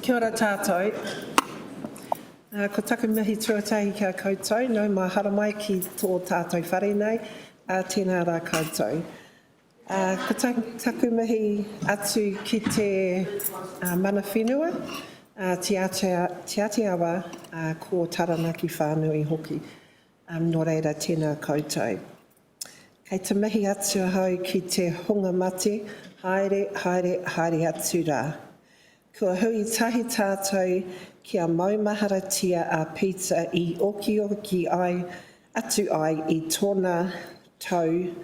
Kia ora tātou. Ko taku mihi tuatahi kia koutou, nau mai haramai ki tō tātou whare nei, tēnā rā koutou. Ko taku mihi atu ki te mana whenua, te Aotearoa ko taranaki whānui hoki, nō reira tēnā koutou. Kei te mihi atu hau ki te hunga mate, haere, haere, haere atu rā. Kua hui tahi tātou kia maumaharatia a Peter I oki ai, atu ai I tōna tau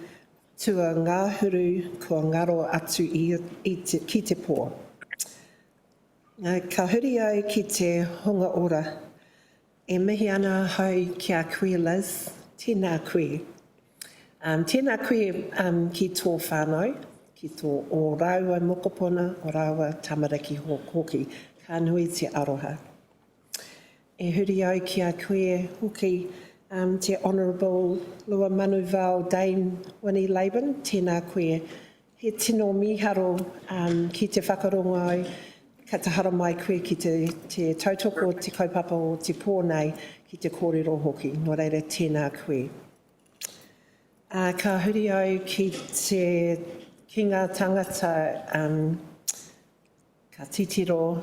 tua ngāhuru kua ngaro atu ki te pō. Ka huri au ki te hunga ora, e mihi ana hau kia koe Liz, tēnā koe. Tēnā koe ki tō whānau, ki tō o raua mokopona, o raua tamariki hoki, ka nui te aroha. E huri au ki a koe hoki te Honourable Luamanuvao Dame Winnie Laban, tēnā koe. He tino miharo ki te whakarongo au, ka te haramai koe ki te tautoko, te kaupapa o te pōnei, ki te kōrero hoki, nō reira tēnā koe. Ka huri au ki ngā tangata, ka titiro,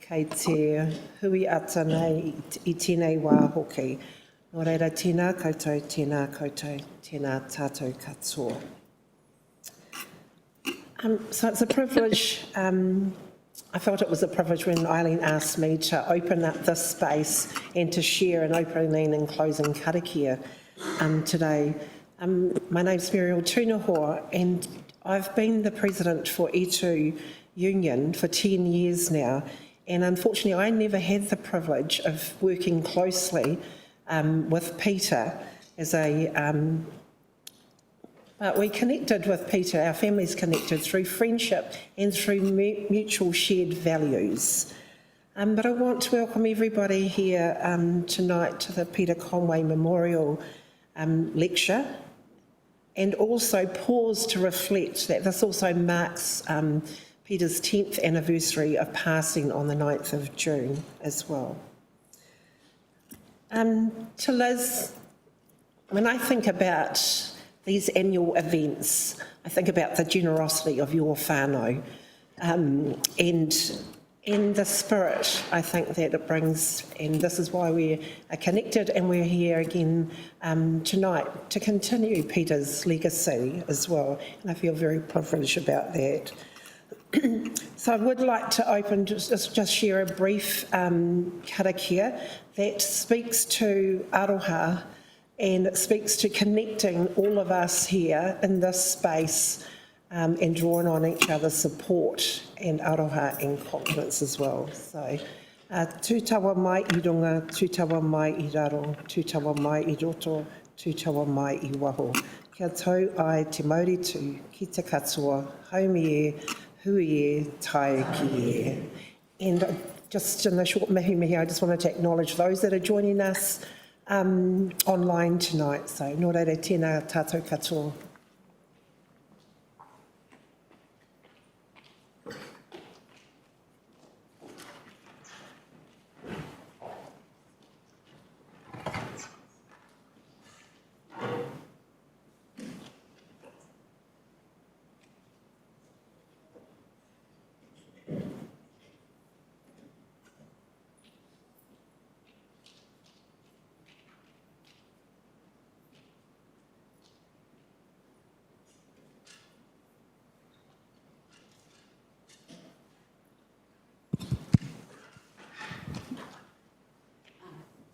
kei te hui ata nei I tēnei wā hoki. Nō reira tēnā koutou, tēnā tātou katoa. So it's a privilege, I felt it was a privilege when Eileen asked me to open up this space and to share an opening and closing karakia today. My name's Muriel Tunahoa and I've been the president for E2 Union for 10 years now, and unfortunately I never had the privilege of working closely with Peter as but we connected with Peter, our families connected through friendship and through mutual shared values. But I want to welcome everybody here tonight to the Peter Conway Memorial Lecture, and also pause to reflect that this also marks Peter's 10th anniversary of passing on the 9th of June as well. To Liz, when I think about these annual events, I think about the generosity of your whānau and the spirit I think that it brings, and this is why we are connected and we're here again tonight to continue Peter's legacy as well, and I feel very privileged about that. So I would like to open, just share a brief karakia that speaks to aroha, and it speaks to connecting all of us here in this space and drawing on each other's support and aroha and confidence as well. So, tūtawa mai I runga, tūtawa mai I raro, tūtawa mai I roto, tūtawa mai I waho. Kia tau ai te mauritu ki te katoa, haumi e, hui e, tai ki e. And just in the short mihi, I just wanted to acknowledge those that are joining us online tonight. So, nō reira tēnā tātou katoa.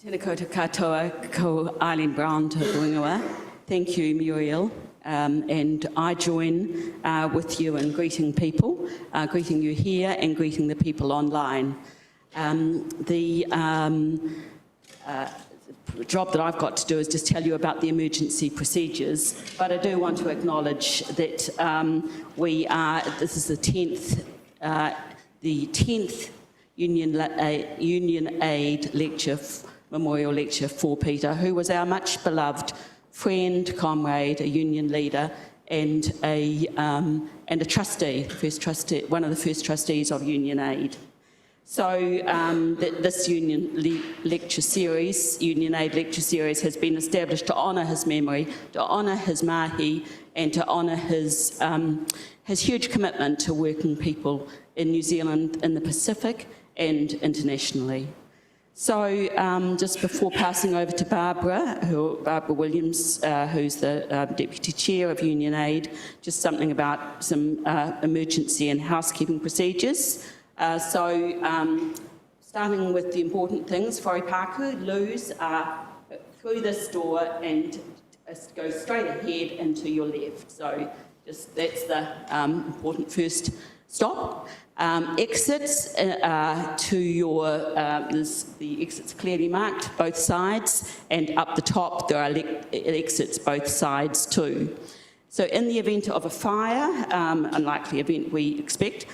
Tēnā koutou katoa, ko Eileen Brown te Wingawa. Thank you, Muriel. And I join with you in greeting people, greeting you here and greeting the people online. The job that I've got to do is just tell you about the emergency procedures, but I do want to acknowledge that this is the 10th Union Aid lecture, memorial lecture for Peter, who was our much beloved friend, comrade, a union leader, and a trustee, one of the first trustees of Union Aid. So this Union Aid lecture series has been established to honour his memory, to honour his mahi, and to honour his huge commitment to working people in New Zealand, in the Pacific and internationally. So just before passing over to Barbara Williams, who's the Deputy Chair of Union Aid, just something about some emergency and housekeeping procedures. Starting with the important things, wharepaku, loos are through this door and go straight ahead and to your left. So just that's the important first stop. Exits to your, the exits clearly marked, both sides, and up the top there are exits both sides too. So in the event of a fire, unlikely event we expect,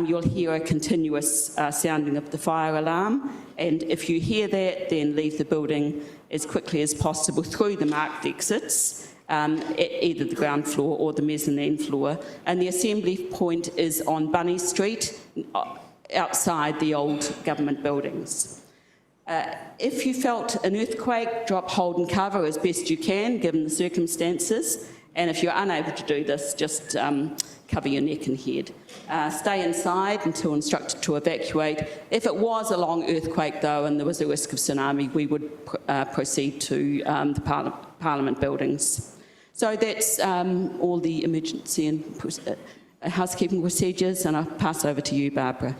you'll hear a continuous sounding of the fire alarm, and if you hear that, then leave the building as quickly as possible through the marked exits, at either the ground floor or the mezzanine floor. And the assembly point is on Bunny Street, outside the old government buildings. If you felt an earthquake, drop, hold and cover as best you can, given the circumstances. And if you're unable to do this, just cover your neck and head. Stay inside until instructed to evacuate. If it was a long earthquake, though, and there was a risk of tsunami, we would proceed to the Parliament buildings. So that's all the emergency and housekeeping procedures, and I'll pass over to you, Barbara.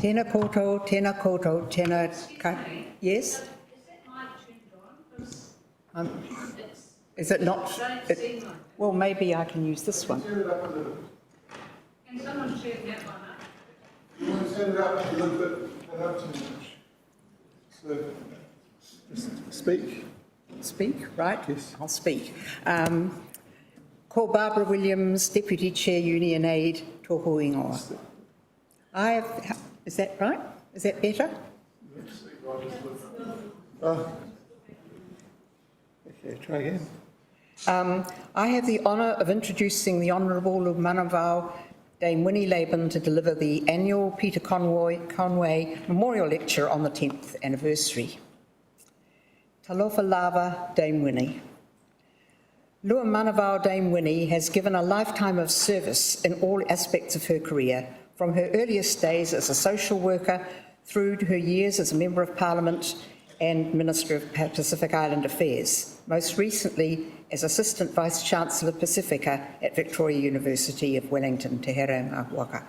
Tēnā koutou, tēnā koutou, tēnā ka... Yes? Is that mic turned on? Is it not? Well, maybe I can use this one. Can someone turn that one up? You want to turn it up a little bit, not too much. So, just speak. Speak, right? Yes. I'll speak. Ko Barbara Williams, Deputy Chair, Union Aid, tōku ingoa. I have... Is that right? Is that better? Okay, try again. I have the honour of introducing the Honourable Luamanuvao, Dame Winnie Laban, to deliver the annual Peter Conway Memorial Lecture on the 10th anniversary. Talofa lava, Dame Winnie. Luamanuvao Dame Winnie has given a lifetime of service in all aspects of her career, from her earliest days as a social worker through to her years as a Member of Parliament and Minister of Pacific Island Affairs, most recently as Assistant Vice-Chancellor Pasifika at Victoria University of Wellington, Te Herenga Waka.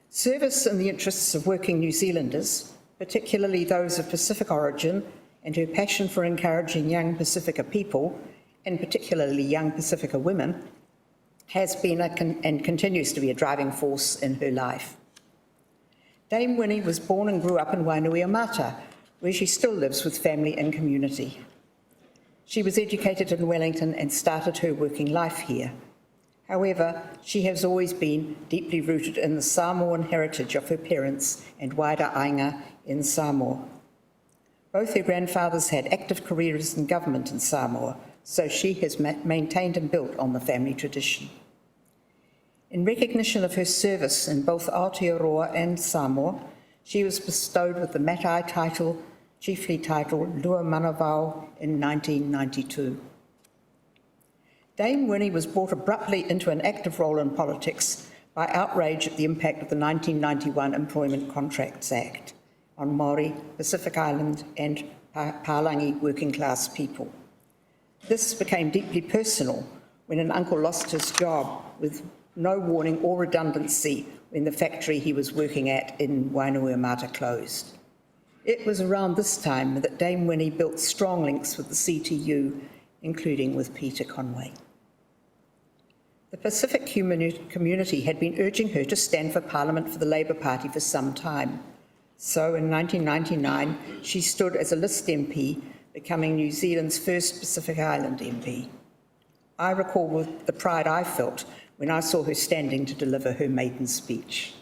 Service in the interests of working New Zealanders, particularly those of Pacific origin, and her passion for encouraging young Pasifika people, and particularly young Pasifika women, has been and continues to be a driving force in her life. Dame Winnie was born and grew up in Wainuiomata, where she still lives with family and community. She was educated in Wellington and started her working life here. However, she has always been deeply rooted in the Samoan heritage of her parents and wider ainga in Samoa. Both her grandfathers had active careers in government in Samoa, so she has maintained and built on the family tradition. In recognition of her service in both Aotearoa and Samoa, she was bestowed with the Matai title, chiefly titled Luamanuvao in 1992. Dame Winnie was brought abruptly into an active role in politics by outrage at the impact of the 1991 Employment Contracts Act on Māori, Pacific Island and Palangi working class people. This became deeply personal when an uncle lost his job with no warning or redundancy when the factory he was working at in Wainuiomata closed. It was around this time that Dame Winnie built strong links with the CTU, including with Peter Conway. The Pacific community had been urging her to stand for Parliament for the Labour Party for some time. So in 1999, she stood as a list MP, becoming New Zealand's first Pacific Island MP. I recall with the pride I felt when I saw her standing to deliver her maiden speech.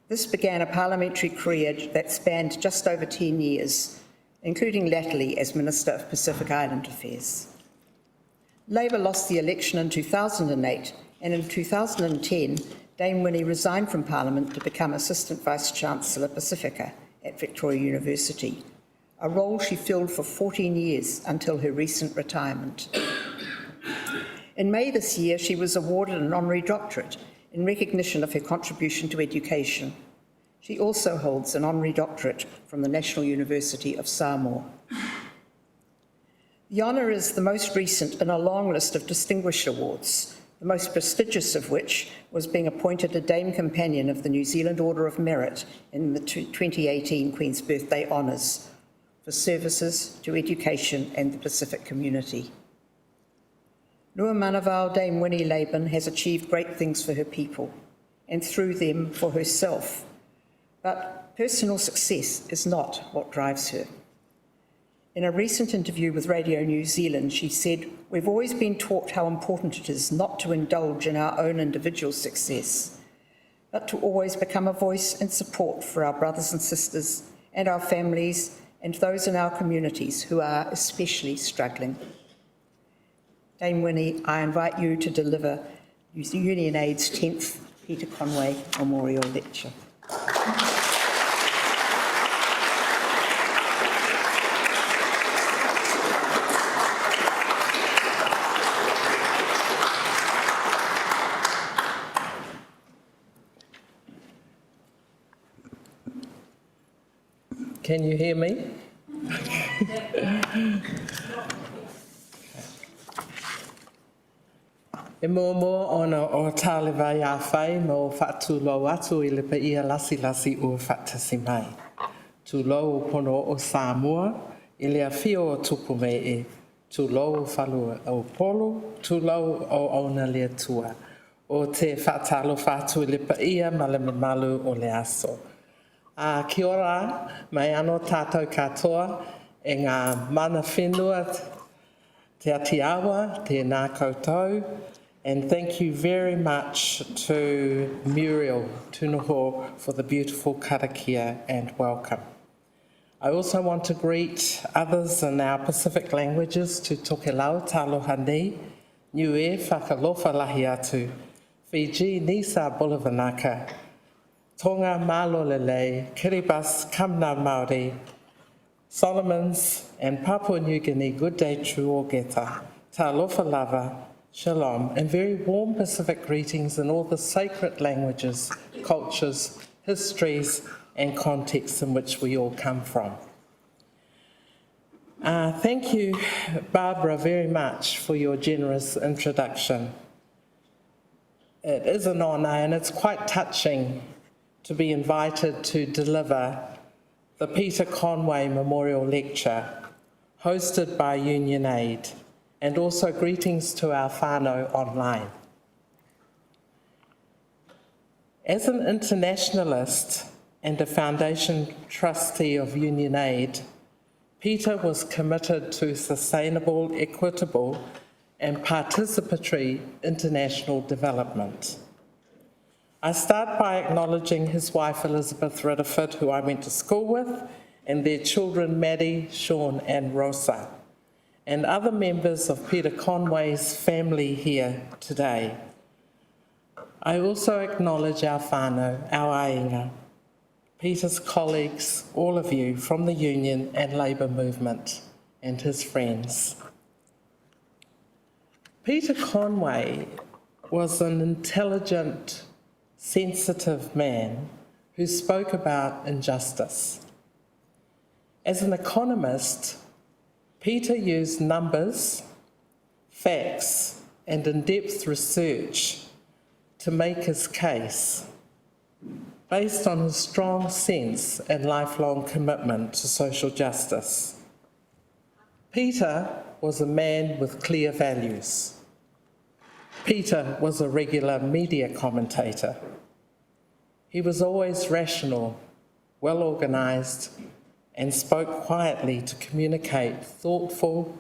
This began a parliamentary career that spanned just over 10 years, including latterly as Minister of Pacific Island Affairs. Labour lost the election in 2008, and in 2010, Dame Winnie resigned from Parliament to become Assistant Vice-Chancellor Pasifika at Victoria University, a role she filled for 14 years until her recent retirement. In May this year, she was awarded an honorary doctorate in recognition of her contribution to education. She also holds an honorary doctorate from the National University of Samoa. The honour is the most recent in a long list of distinguished awards, the most prestigious of which was being appointed a Dame Companion of the New Zealand Order of Merit in the 2018 Queen's Birthday Honours for services to education and the Pacific community. Luamanuvao Dame Winnie Laban has achieved great things for her people and through them for herself, but personal success is not what drives her. In a recent interview with Radio New Zealand, she said, "We've always been taught how important it is not to indulge in our own individual success, but to always become a voice and support for our brothers and sisters and our families and those in our communities who are especially struggling." Dame Winnie, I invite you to deliver Union Aid's 10th Peter Conway Memorial Lecture. Can you hear me? E mō ona o tālewa ia whai mo whaatūlau atu I le pa ia lasi ua whaatasi mai. Tūlau o pono o Samoa, I lea whio o tupu me e. Tūlau o whalua o polo, tūlau o ona lea tua. O te whaatalo whaatu I le pa ia ma le mamalu o le aso. Kia ora, mai anō tātou katoa, e ngā mana whenua, te Aotearoa, te nā koutou, and thank you very much to Muriel Tunoho for the beautiful karakia and welcome. I also want to greet others in our Pacific languages to tokelau taloha nei, niue whakalofa lahi atu, Fiji Nisa Bolivanaka, Tonga Malolele, Kiribati Kamna Māori, Solomons and Papua New Guinea, good day true ogeta, talofa lava, shalom, and very warm Pacific greetings in all the sacred languages, cultures, histories, and contexts in which we all come from. Thank you, Barbara, very much for your generous introduction. It is an honour and it's quite touching to be invited to deliver the Peter Conway Memorial Lecture hosted by Union Aid, and also greetings to our whānau online. As an internationalist and a foundation trustee of Union Aid, Peter was committed to sustainable, equitable and participatory international development. I start by acknowledging his wife Elizabeth Ridderford, who I went to school with, and their children Maddie, Sean and Rosa, and other members of Peter Conway's family here today. I also acknowledge our whānau, our ainga, Peter's colleagues, all of you from the Union and Labour movement, and his friends. Peter Conway was an intelligent, sensitive man who spoke about injustice. As an economist, Peter used numbers, facts, and in-depth research to make his case, based on his strong sense and lifelong commitment to social justice. Peter was a man with clear values. Peter was a regular media commentator. He was always rational, well-organised, and spoke quietly to communicate thoughtful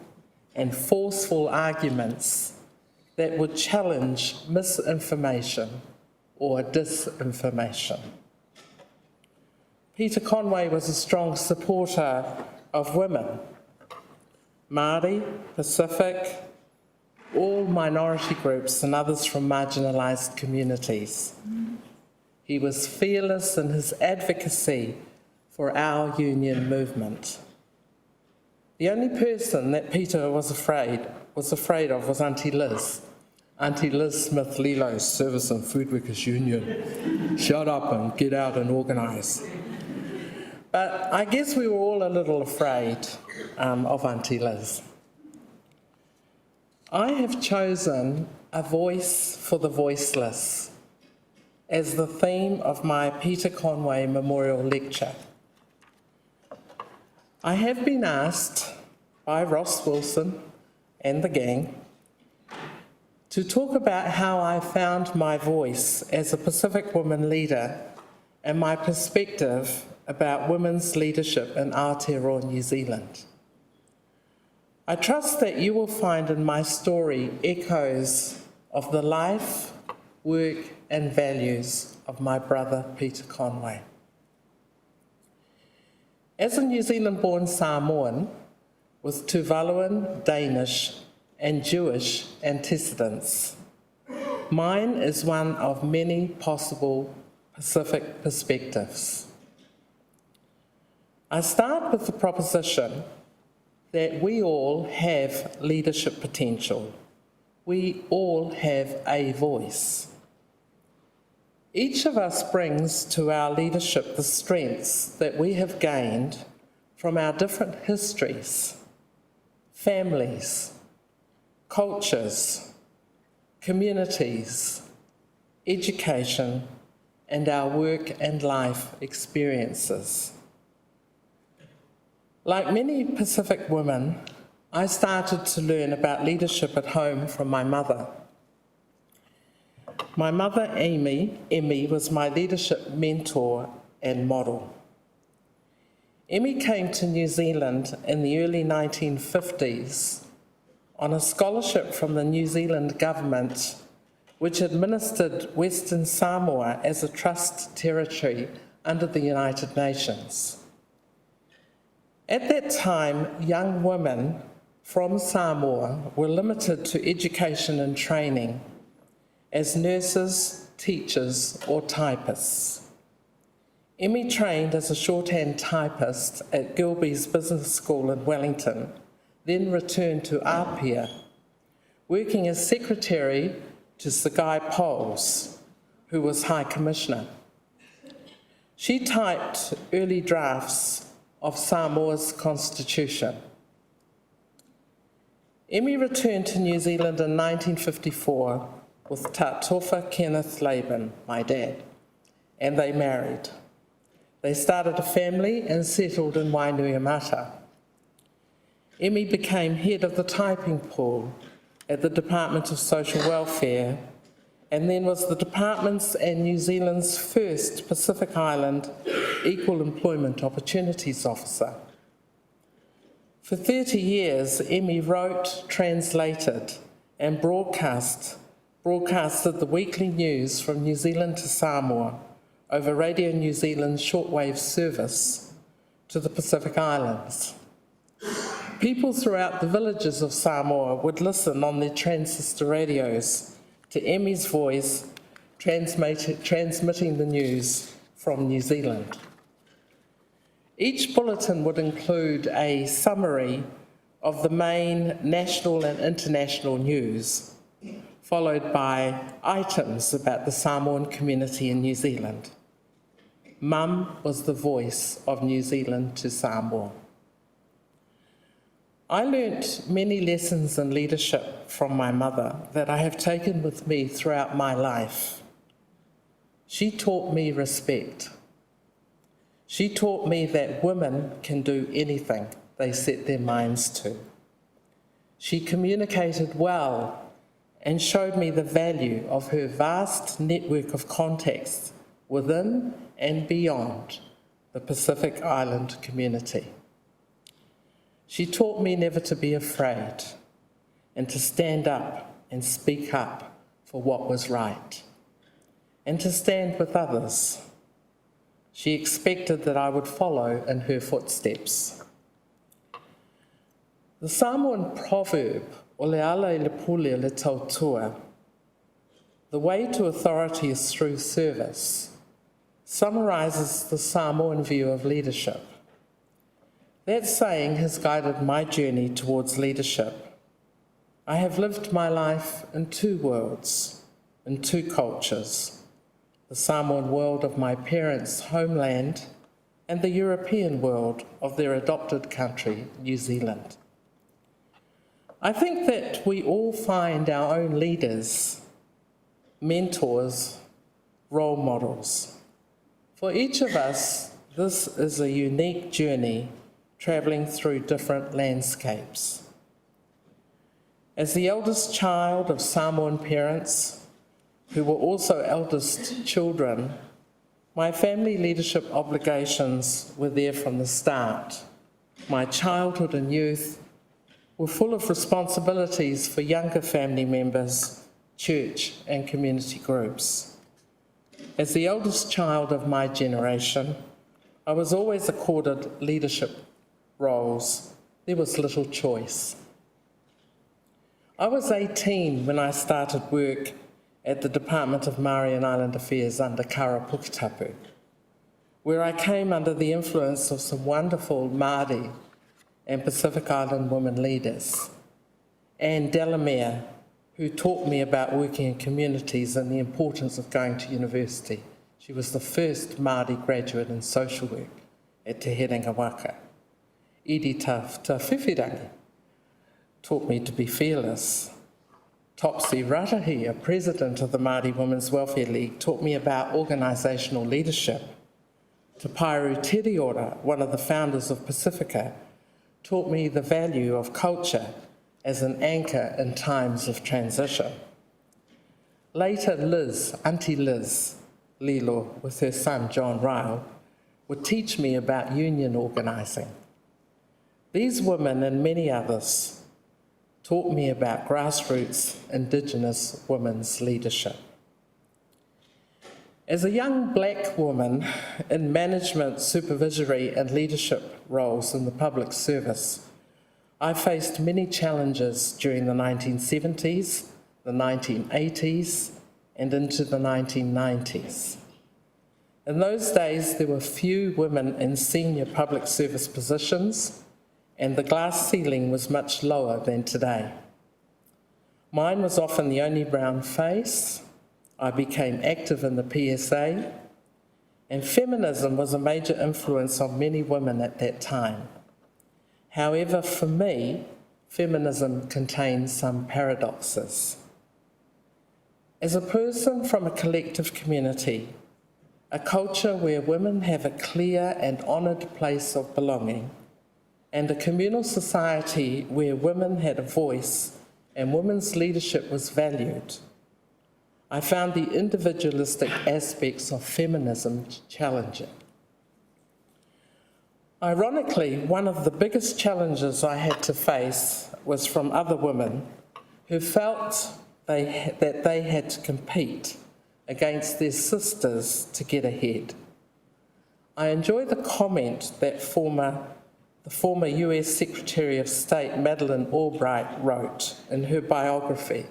and forceful arguments that would challenge misinformation or disinformation. Peter Conway was a strong supporter of women, Māori, Pacific, all minority groups and others from marginalised communities. He was fearless in his advocacy for our union movement. The only person that Peter was afraid of was Auntie Liz. Auntie Liz Smith Lilo's Service and Food Workers Union. Shut up and get out and organise. But I guess we were all a little afraid of Auntie Liz. I have chosen a voice for the voiceless as the theme of my Peter Conway Memorial Lecture. I have been asked by Ross Wilson and the gang to talk about how I found my voice as a Pacific woman leader and my perspective about women's leadership in Aotearoa, New Zealand. I trust that you will find in my story echoes of the life, work and values of my brother Peter Conway. As a New Zealand-born Samoan with Tuvaluan, Danish and Jewish antecedents, mine is one of many possible Pacific perspectives. I start with the proposition that we all have leadership potential. We all have a voice. Each of us brings to our leadership the strengths that we have gained from our different histories, families, cultures, communities, education, and our work and life experiences. Like many Pacific women, I started to learn about leadership at home from my mother. My mother, Emmy, was my leadership mentor and model. Emmy came to New Zealand in the early 1950s on a scholarship from the New Zealand government, which administered Western Samoa as a trust territory under the United Nations. At that time, young women from Samoa were limited to education and training as nurses, teachers, or typists. Emmy trained as a shorthand typist at Gilbey's Business School in Wellington, then returned to Apia, working as secretary to Sagai Poles, who was High Commissioner. She typed early drafts of Samoa's constitution. Emmy returned to New Zealand in 1954 with Tatofa Kenneth Laban, my dad, and they married. They started a family and settled in Wainuiomata. Emmy became head of the typing pool at the Department of Social Welfare, and then was the department's and New Zealand's first Pacific Island Equal Employment Opportunities Officer. For 30 years, Emmy wrote, translated, and broadcasted the weekly news from New Zealand to Samoa over Radio New Zealand's shortwave service to the Pacific Islands. People throughout the villages of Samoa would listen on their transistor radios to Emmy's voice transmitting the news from New Zealand. Each bulletin would include a summary of the main national and international news, followed by items about the Samoan community in New Zealand. Mum was the voice of New Zealand to Samoa. I learnt many lessons in leadership from my mother that I have taken with me throughout my life. She taught me respect. She taught me that women can do anything they set their minds to. She communicated well and showed me the value of her vast network of contacts within and beyond the Pacific Island community. She taught me never to be afraid and to stand up and speak up for what was right and to stand with others. She expected that I would follow in her footsteps. The Samoan proverb, o le ala I le pule le tautua, the way to authority is through service, summarizes the Samoan view of leadership. That saying has guided my journey towards leadership. I have lived my life in two worlds, in two cultures, the Samoan world of my parents' homeland and the European world of their adopted country, New Zealand. I think that we all find our own leaders, mentors, role models. For each of us, this is a unique journey travelling through different landscapes. As the eldest child of Samoan parents, who were also eldest children, my family leadership obligations were there from the start. My childhood and youth were full of responsibilities for younger family members, church and community groups. As the eldest child of my generation, I was always accorded leadership roles. There was little choice. I was 18 when I started work at the Department of Māori and Island Affairs under Kara Puketapu, where I came under the influence of some wonderful Māori and Pacific Island women leaders, Anne Delamere, who taught me about working in communities and the importance of going to university. She was the first Māori graduate in social work at Te Herenga Waka. Iri Ta Whiwhirangi taught me to be fearless. Topsy Ratahi, a president of the Māori Women's Welfare League, taught me about organisational leadership. Te Herenga, one of the founders of Pasifika, taught me the value of culture as an anchor in times of transition. Later, Liz, Auntie Liz, Lilo, with her son John Ryle, would teach me about union organising. These women and many others taught me about grassroots Indigenous women's leadership. As a young black woman in management, supervisory and leadership roles in the public service, I faced many challenges during the 1970s, the 1980s and into the 1990s. In those days, there were few women in senior public service positions and the glass ceiling was much lower than today. Mine was often the only brown face. I became active in the PSA, and feminism was a major influence on many women at that time. However, for me, feminism contains some paradoxes. As a person from a collective community, a culture where women have a clear and honoured place of belonging, and a communal society where women had a voice and women's leadership was valued, I found the individualistic aspects of feminism challenging. Ironically, one of the biggest challenges I had to face was from other women who felt that they had to compete against their sisters to get ahead. I enjoy the comment that the former US Secretary of State Madeleine Albright wrote in her biography,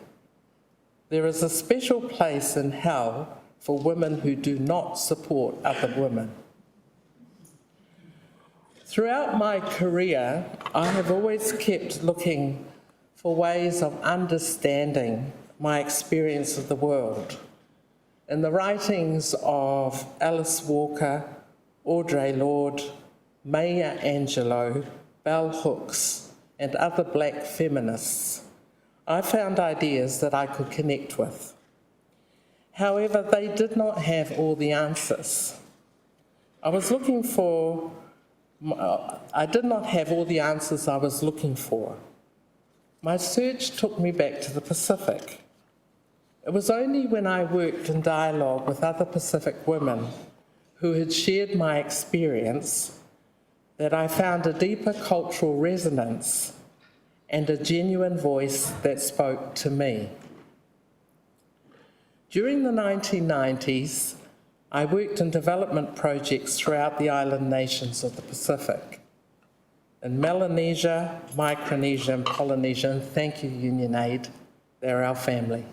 "There is a special place in hell for women who do not support other women." Throughout my career, I have always kept looking for ways of understanding my experience of the world. In the writings of Alice Walker, Audre Lorde, Maya Angelou, Bell Hooks, and other black feminists, I found ideas that I could connect with. However, they did not have all the answers. I did not have all the answers I was looking for. My search took me back to the Pacific. It was only when I worked in dialogue with other Pacific women who had shared my experience that I found a deeper cultural resonance and a genuine voice that spoke to me. During the 1990s, I worked in development projects throughout the island nations of the Pacific. in Melanesia, Micronesia and Polynesia, and thank you Union Aid, they're our family.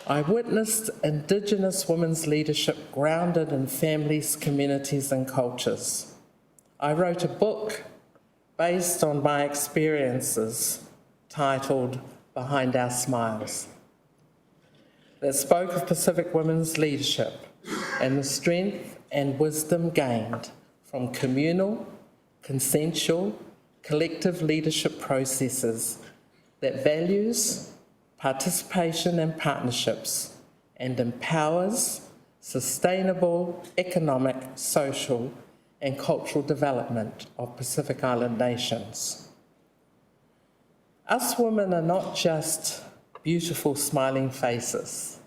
I witnessed Indigenous women's leadership grounded in families, communities and cultures. I wrote a book based on my experiences titled Behind Our Smiles that spoke of Pacific women's leadership and the strength and wisdom gained from communal, consensual, collective leadership processes that values participation and partnerships and empowers sustainable economic, social and cultural development of Pacific Island nations. Us women are not just beautiful smiling faces.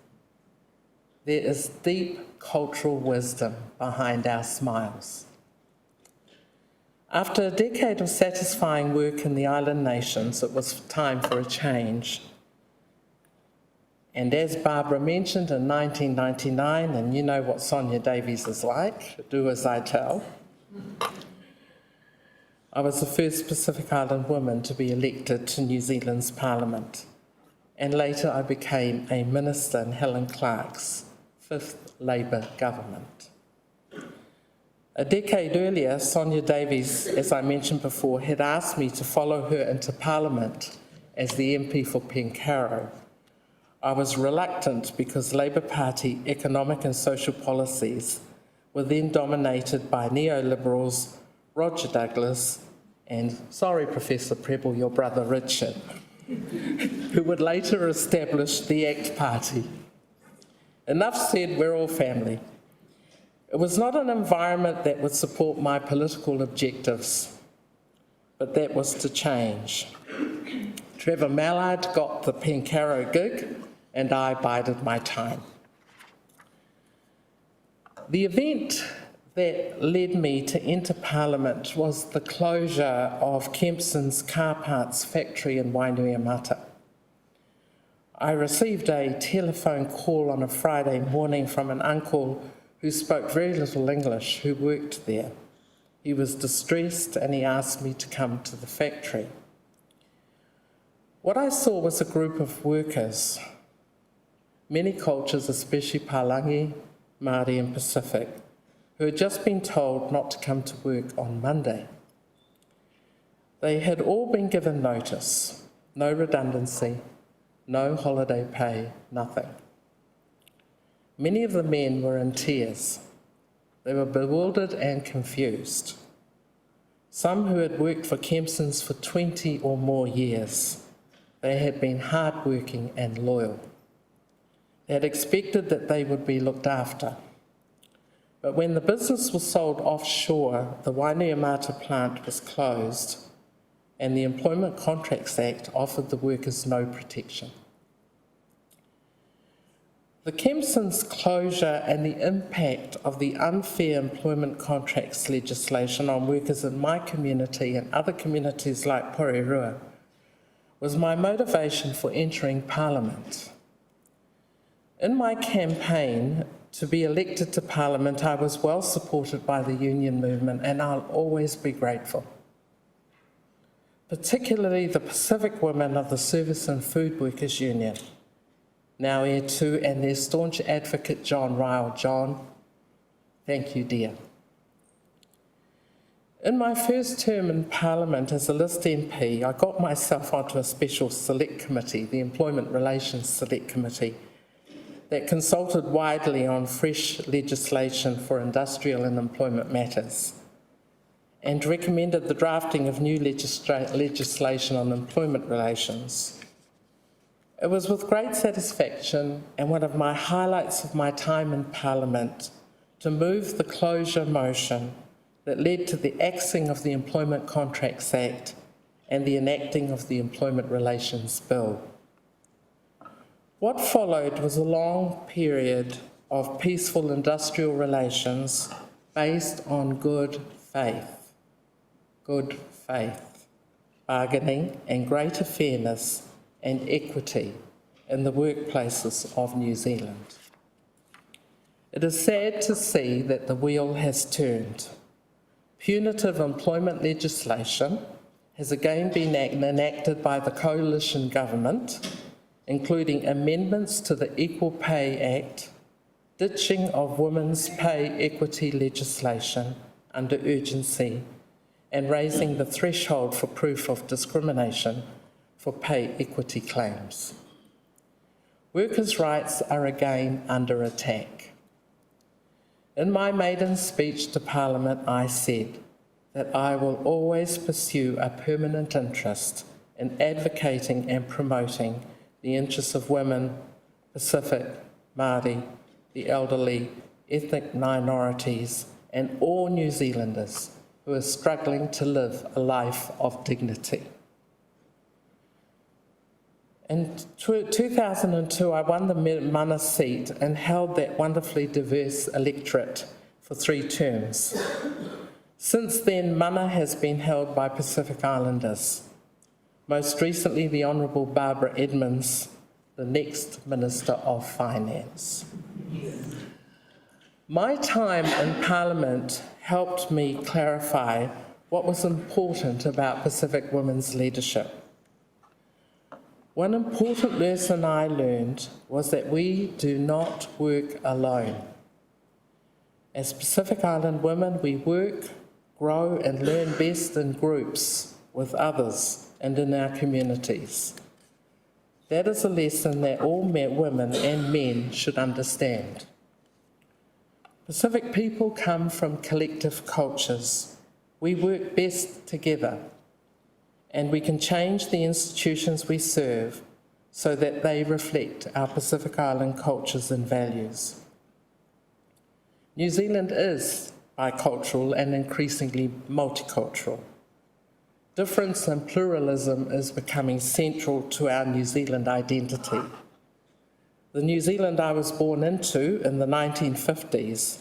There is deep cultural wisdom behind our smiles. After a decade of satisfying work in the island nations, it was time for a change. And as Barbara mentioned, in 1999, and you know what Sonia Davies is like, do as I tell, I was the first Pacific Island woman to be elected to New Zealand's Parliament. And later I became a minister in Helen Clark's 5th Labour government. A decade earlier, Sonia Davies, as I mentioned before, had asked me to follow her into Parliament as the MP for Pencarrow. I was reluctant because Labour Party economic and social policies were then dominated by neoliberals Roger Douglas and, sorry Professor Prebble, your brother Richard, who would later establish the ACT Party. Enough said, we're all family. It was not an environment that would support my political objectives, but that was to change. Trevor Mallard got the Pencarrow gig, and I bided my time. The event that led me to enter Parliament was the closure of Kempson's car parts factory in Wainuiomata. I received a telephone call on a Friday morning from an uncle who spoke very little English, who worked there. He was distressed and he asked me to come to the factory. What I saw was a group of workers, many cultures, especially Palangi, Māori and Pacific, who had just been told not to come to work on Monday. They had all been given notice, no redundancy, no holiday pay, nothing. Many of the men were in tears. They were bewildered and confused. Some who had worked for Kempson's for 20 or more years, they had been hardworking and loyal. They had expected that they would be looked after. But when the business was sold offshore, the Wainuiomata plant was closed and the Employment Contracts Act offered the workers no protection. The Kempson's closure and the impact of the unfair employment contracts legislation on workers in my community and other communities like Porirua was my motivation for entering Parliament. In my campaign to be elected to Parliament, I was well supported by the union movement, and I'll always be grateful. Particularly the Pacific women of the Service and Food Workers Union, now here too, and their staunch advocate John Ryle. John, thank you, dear. In my first term in Parliament as a list MP, I got myself onto a special select committee, the Employment Relations Select Committee, that consulted widely on fresh legislation for industrial and employment matters and recommended the drafting of new legislation on employment relations. It was with great satisfaction and one of my highlights of my time in Parliament to move the closure motion that led to the axing of the Employment Contracts Act and the enacting of the Employment Relations Bill. What followed was a long period of peaceful industrial relations based on good faith, bargaining and greater fairness and equity in the workplaces of New Zealand. It is sad to see that the wheel has turned. Punitive employment legislation has again been enacted by the coalition government, including amendments to the Equal Pay Act, ditching of women's pay equity legislation under urgency, and raising the threshold for proof of discrimination for pay equity claims. Workers' rights are again under attack. In my maiden speech to Parliament, I said that I will always pursue a permanent interest in advocating and promoting the interests of women, Pacific, Māori, the elderly, ethnic minorities, and all New Zealanders who are struggling to live a life of dignity. In 2002, I won the mana seat and held that wonderfully diverse electorate for 3 terms. Since then, mana has been held by Pacific Islanders, most recently the Honourable Barbara Edmonds, the next Minister of Finance. My time in Parliament helped me clarify what was important about Pacific women's leadership. One important lesson I learned was that we do not work alone. As Pacific Island women, we work, grow and learn best in groups with others and in our communities. That is a lesson that all women and men should understand. Pacific people come from collective cultures. We work best together, and we can change the institutions we serve so that they reflect our Pacific Island cultures and values. New Zealand is bicultural and increasingly multicultural. Difference and pluralism is becoming central to our New Zealand identity. The New Zealand I was born into in the 1950s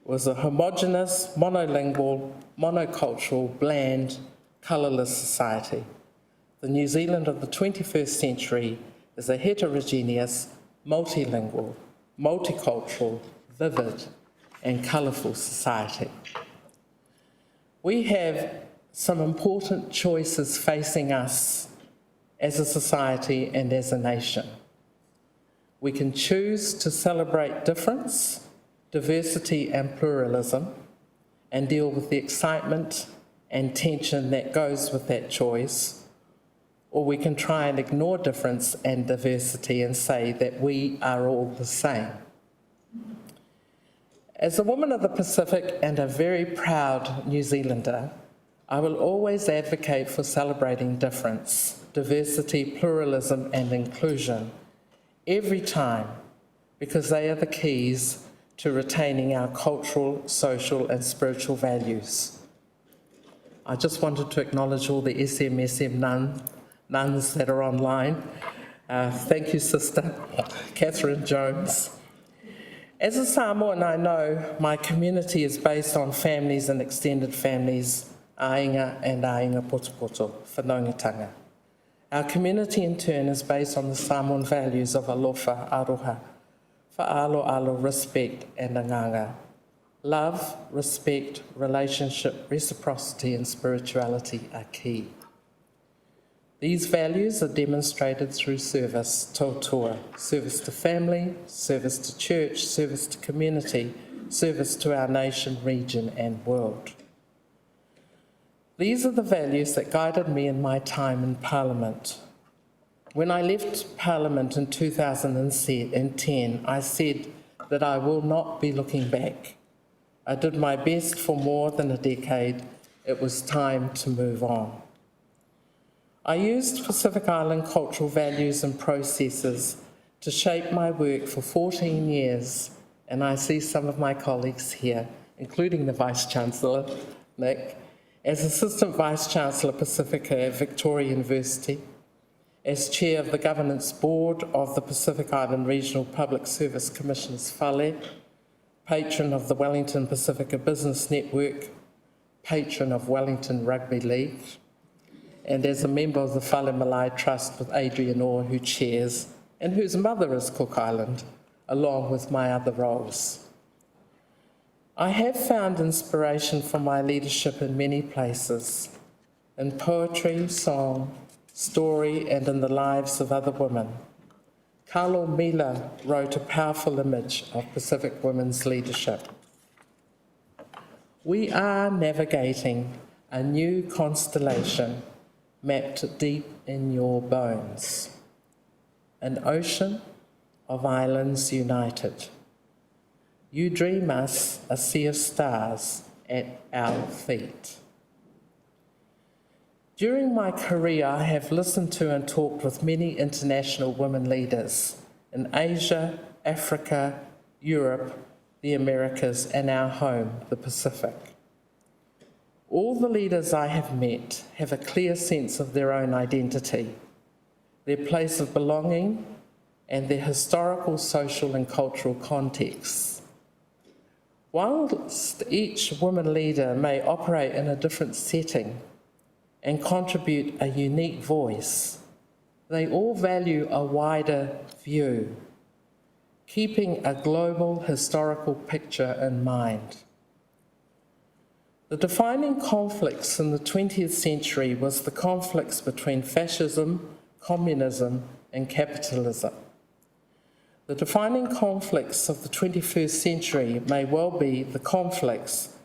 was a homogenous, monolingual, monocultural, bland, colourless society. The New Zealand of the 21st century is a heterogeneous, multilingual, multicultural, vivid and colourful society. We have some important choices facing us as a society and as a nation. We can choose to celebrate difference, diversity and pluralism and deal with the excitement and tension that goes with that choice, or we can try and ignore difference and diversity and say that we are all the same. As a woman of the Pacific and a very proud New Zealander, I will always advocate for celebrating difference, diversity, pluralism and inclusion every time, because they are the keys to retaining our cultural, social and spiritual values. I just wanted to acknowledge all the SMSM nuns that are online. Thank you, Sister Catherine Jones. As a Samoan, I know my community is based on families and extended families, ainga and ainga potopoto, whanaungatanga. Our community in turn is based on the Samoan values of alofa, aroha, whaalo, respect and anganga. Love, respect, relationship, reciprocity and spirituality are key. These values are demonstrated through service, tautua, service to family, service to church, service to community, service to our nation, region and world. These are the values that guided me in my time in Parliament. When I left Parliament in 2010, I said that I will not be looking back. I did my best for more than a decade. It was time to move on. I used Pacific Island cultural values and processes to shape my work for 14 years, and I see some of my colleagues here, including the Vice-Chancellor, Nick, as Assistant Vice-Chancellor Pasifika at Victoria University, as Chair of the Governance Board of the Pacific Island Regional Public Service Commission's Whale, Patron of the Wellington Pasifika Business Network, Patron of Wellington Rugby League, and as a member of the Whale Malai Trust with Adrian Orr, who chairs, and whose mother is Cook Island, along with my other roles. I have found inspiration for my leadership in many places, in poetry, song, story, and in the lives of other women. Carlo Mila wrote a powerful image of Pacific women's leadership. We are navigating a new constellation mapped deep in your bones, an ocean of islands united. You dream us a sea of stars at our feet. During my career, I have listened to and talked with many international women leaders in Asia, Africa, Europe, the Americas, and our home, the Pacific. All the leaders I have met have a clear sense of their own identity, their place of belonging, and their historical, social, and cultural contexts. Whilst each woman leader may operate in a different setting and contribute a unique voice, they all value a wider view, keeping a global historical picture in mind. The defining conflicts in the 20th century was the conflicts between fascism, communism, and capitalism. The defining conflicts of the 21st century may well be the conflicts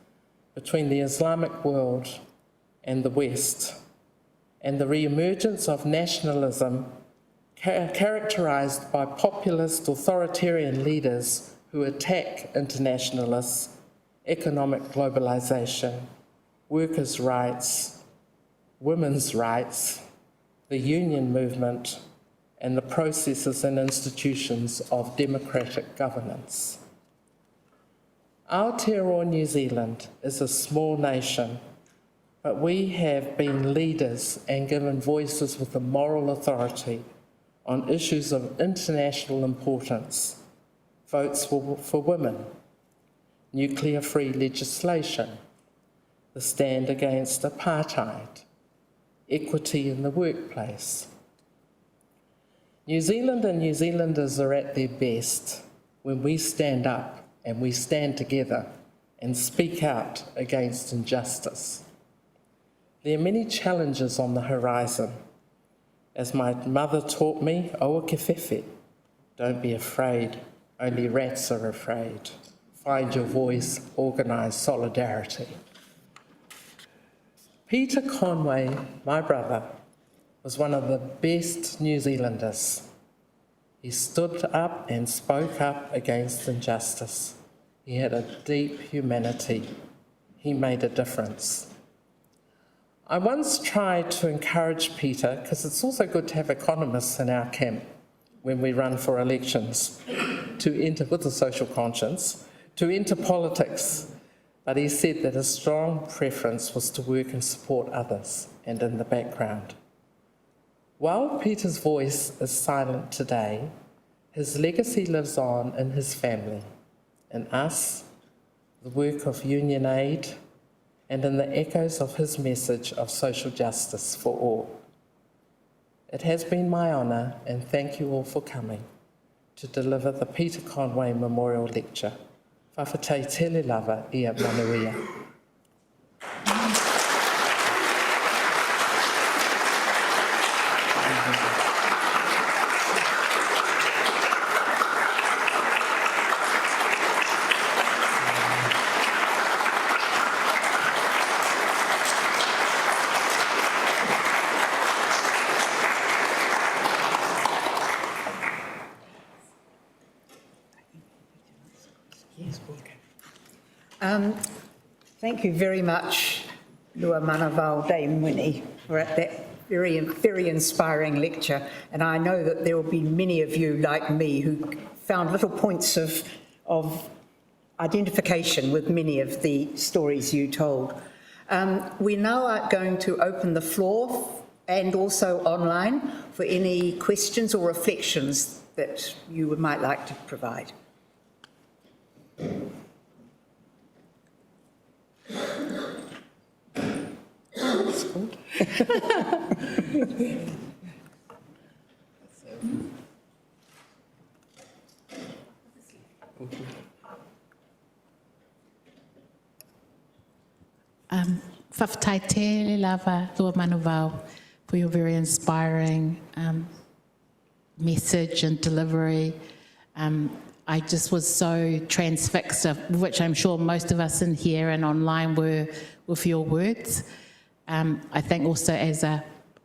between the Islamic world and the West, and the re-emergence of nationalism characterised by populist authoritarian leaders who attack internationalists, economic globalisation, workers' rights, women's rights, the union movement, and the processes and institutions of democratic governance. Aotearoa, New Zealand, is a small nation, but we have been leaders and given voices with a moral authority on issues of international importance, votes for women, nuclear-free legislation, the stand against apartheid, equity in the workplace. New Zealand and New Zealanders are at their best when we stand up and we stand together and speak out against injustice. There are many challenges on the horizon. As my mother taught me, oa ke whewhi, don't be afraid, only rats are afraid. Find your voice, organise solidarity. Peter Conway, my brother, was one of the best New Zealanders. He stood up and spoke up against injustice. He had a deep humanity. He made a difference. I once tried to encourage Peter, because it's also good to have economists in our camp when we run for elections, to enter with a social conscience, to enter politics, but he said that his strong preference was to work and support others and in the background. While Peter's voice is silent today, his legacy lives on in his family, in us, the work of Union Aid, and in the echoes of his message of social justice for all. It has been my honour, and thank you all for coming, to deliver the Peter Conway Memorial Lecture. Whawhatei tele lava ia manuia. Thank you very much, Luamanuvao, Dame Winnie, for that very, very inspiring lecture. And I know that there will be many of you like me who found little points of identification with many of the stories you told. We now are going to open the floor and also online for any questions or reflections that you might like to provide. That's good. whakataite lava Luamanuvao for your very inspiring message and delivery. I just was so transfixed, which I'm sure most of us in here and online were with your words. I think also as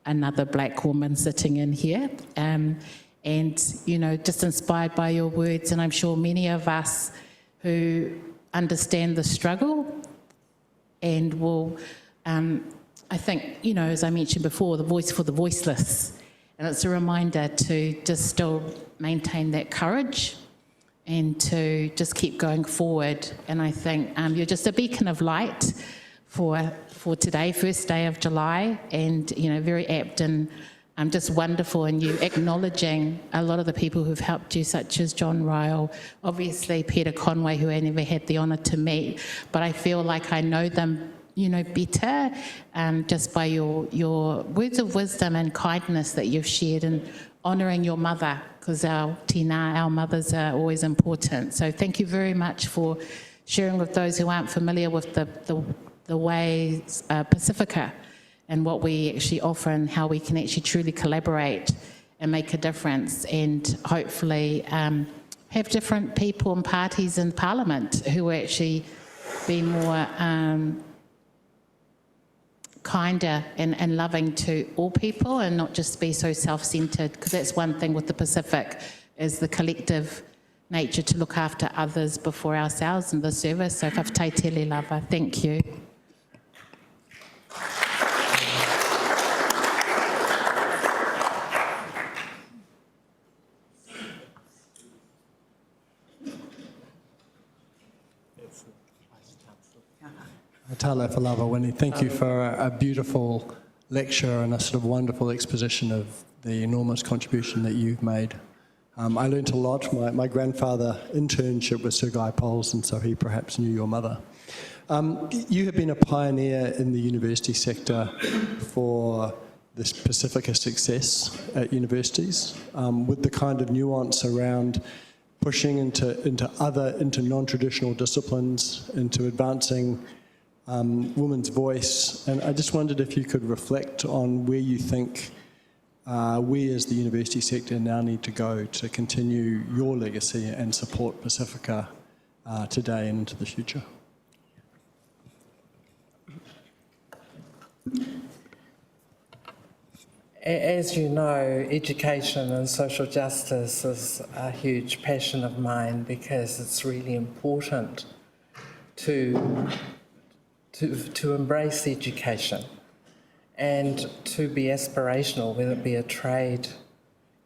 another black woman sitting in here, and just inspired by your words, and I'm sure many of us who understand the struggle and will, I think, as I mentioned before, the voice for the voiceless, and it's a reminder to just still maintain that courage and to just keep going forward. And I think you're just a beacon of light for today, first day of July, and very apt and just wonderful, and you acknowledging a lot of the people who've helped you, such as John Ryle, obviously Peter Conway, who I never had the honour to meet, but I feel like I know them better just by your words of wisdom and kindness that you've shared, and honouring your mother, because our mothers are always important. So thank you very much for sharing with those who aren't familiar with the ways Pasifika and what we actually offer and how we can actually truly collaborate and make a difference, and hopefully have different people and parties in Parliament who will actually be more kinder and loving to all people, and not just be so self-centred, because that's one thing with the Pacific, is the collective nature to look after others before ourselves in the service. So whakataite lava, thank you. Tala for lava, Winnie. Thank you for a beautiful lecture and a sort of wonderful exposition of the enormous contribution that you've made. I learnt a lot. My grandfather internship with Sir Guy Poles, and so he perhaps knew your mother. You have been a pioneer in the university sector for this Pasifika success at universities, with the kind of nuance around pushing into non-traditional disciplines, into advancing women's voice. And I just wondered if you could reflect on where you think we as the university sector now need to go to continue your legacy and support Pasifika today and into the future. As you know, education and social justice is a huge passion of mine, because it's really important to embrace education and to be aspirational, whether it be a trade,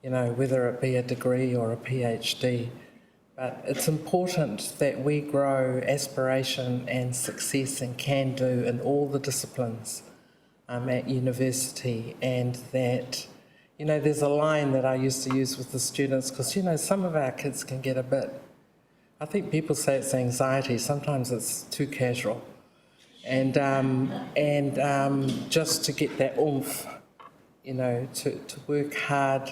whether it be a degree or a PhD. But it's important that we grow aspiration and success and can do in all the disciplines at university, and that, there's a line that I used to use with the students, because, some of our kids can get a bit, I think people say it's anxiety, sometimes it's too casual. And just to get that oomph, to work hard,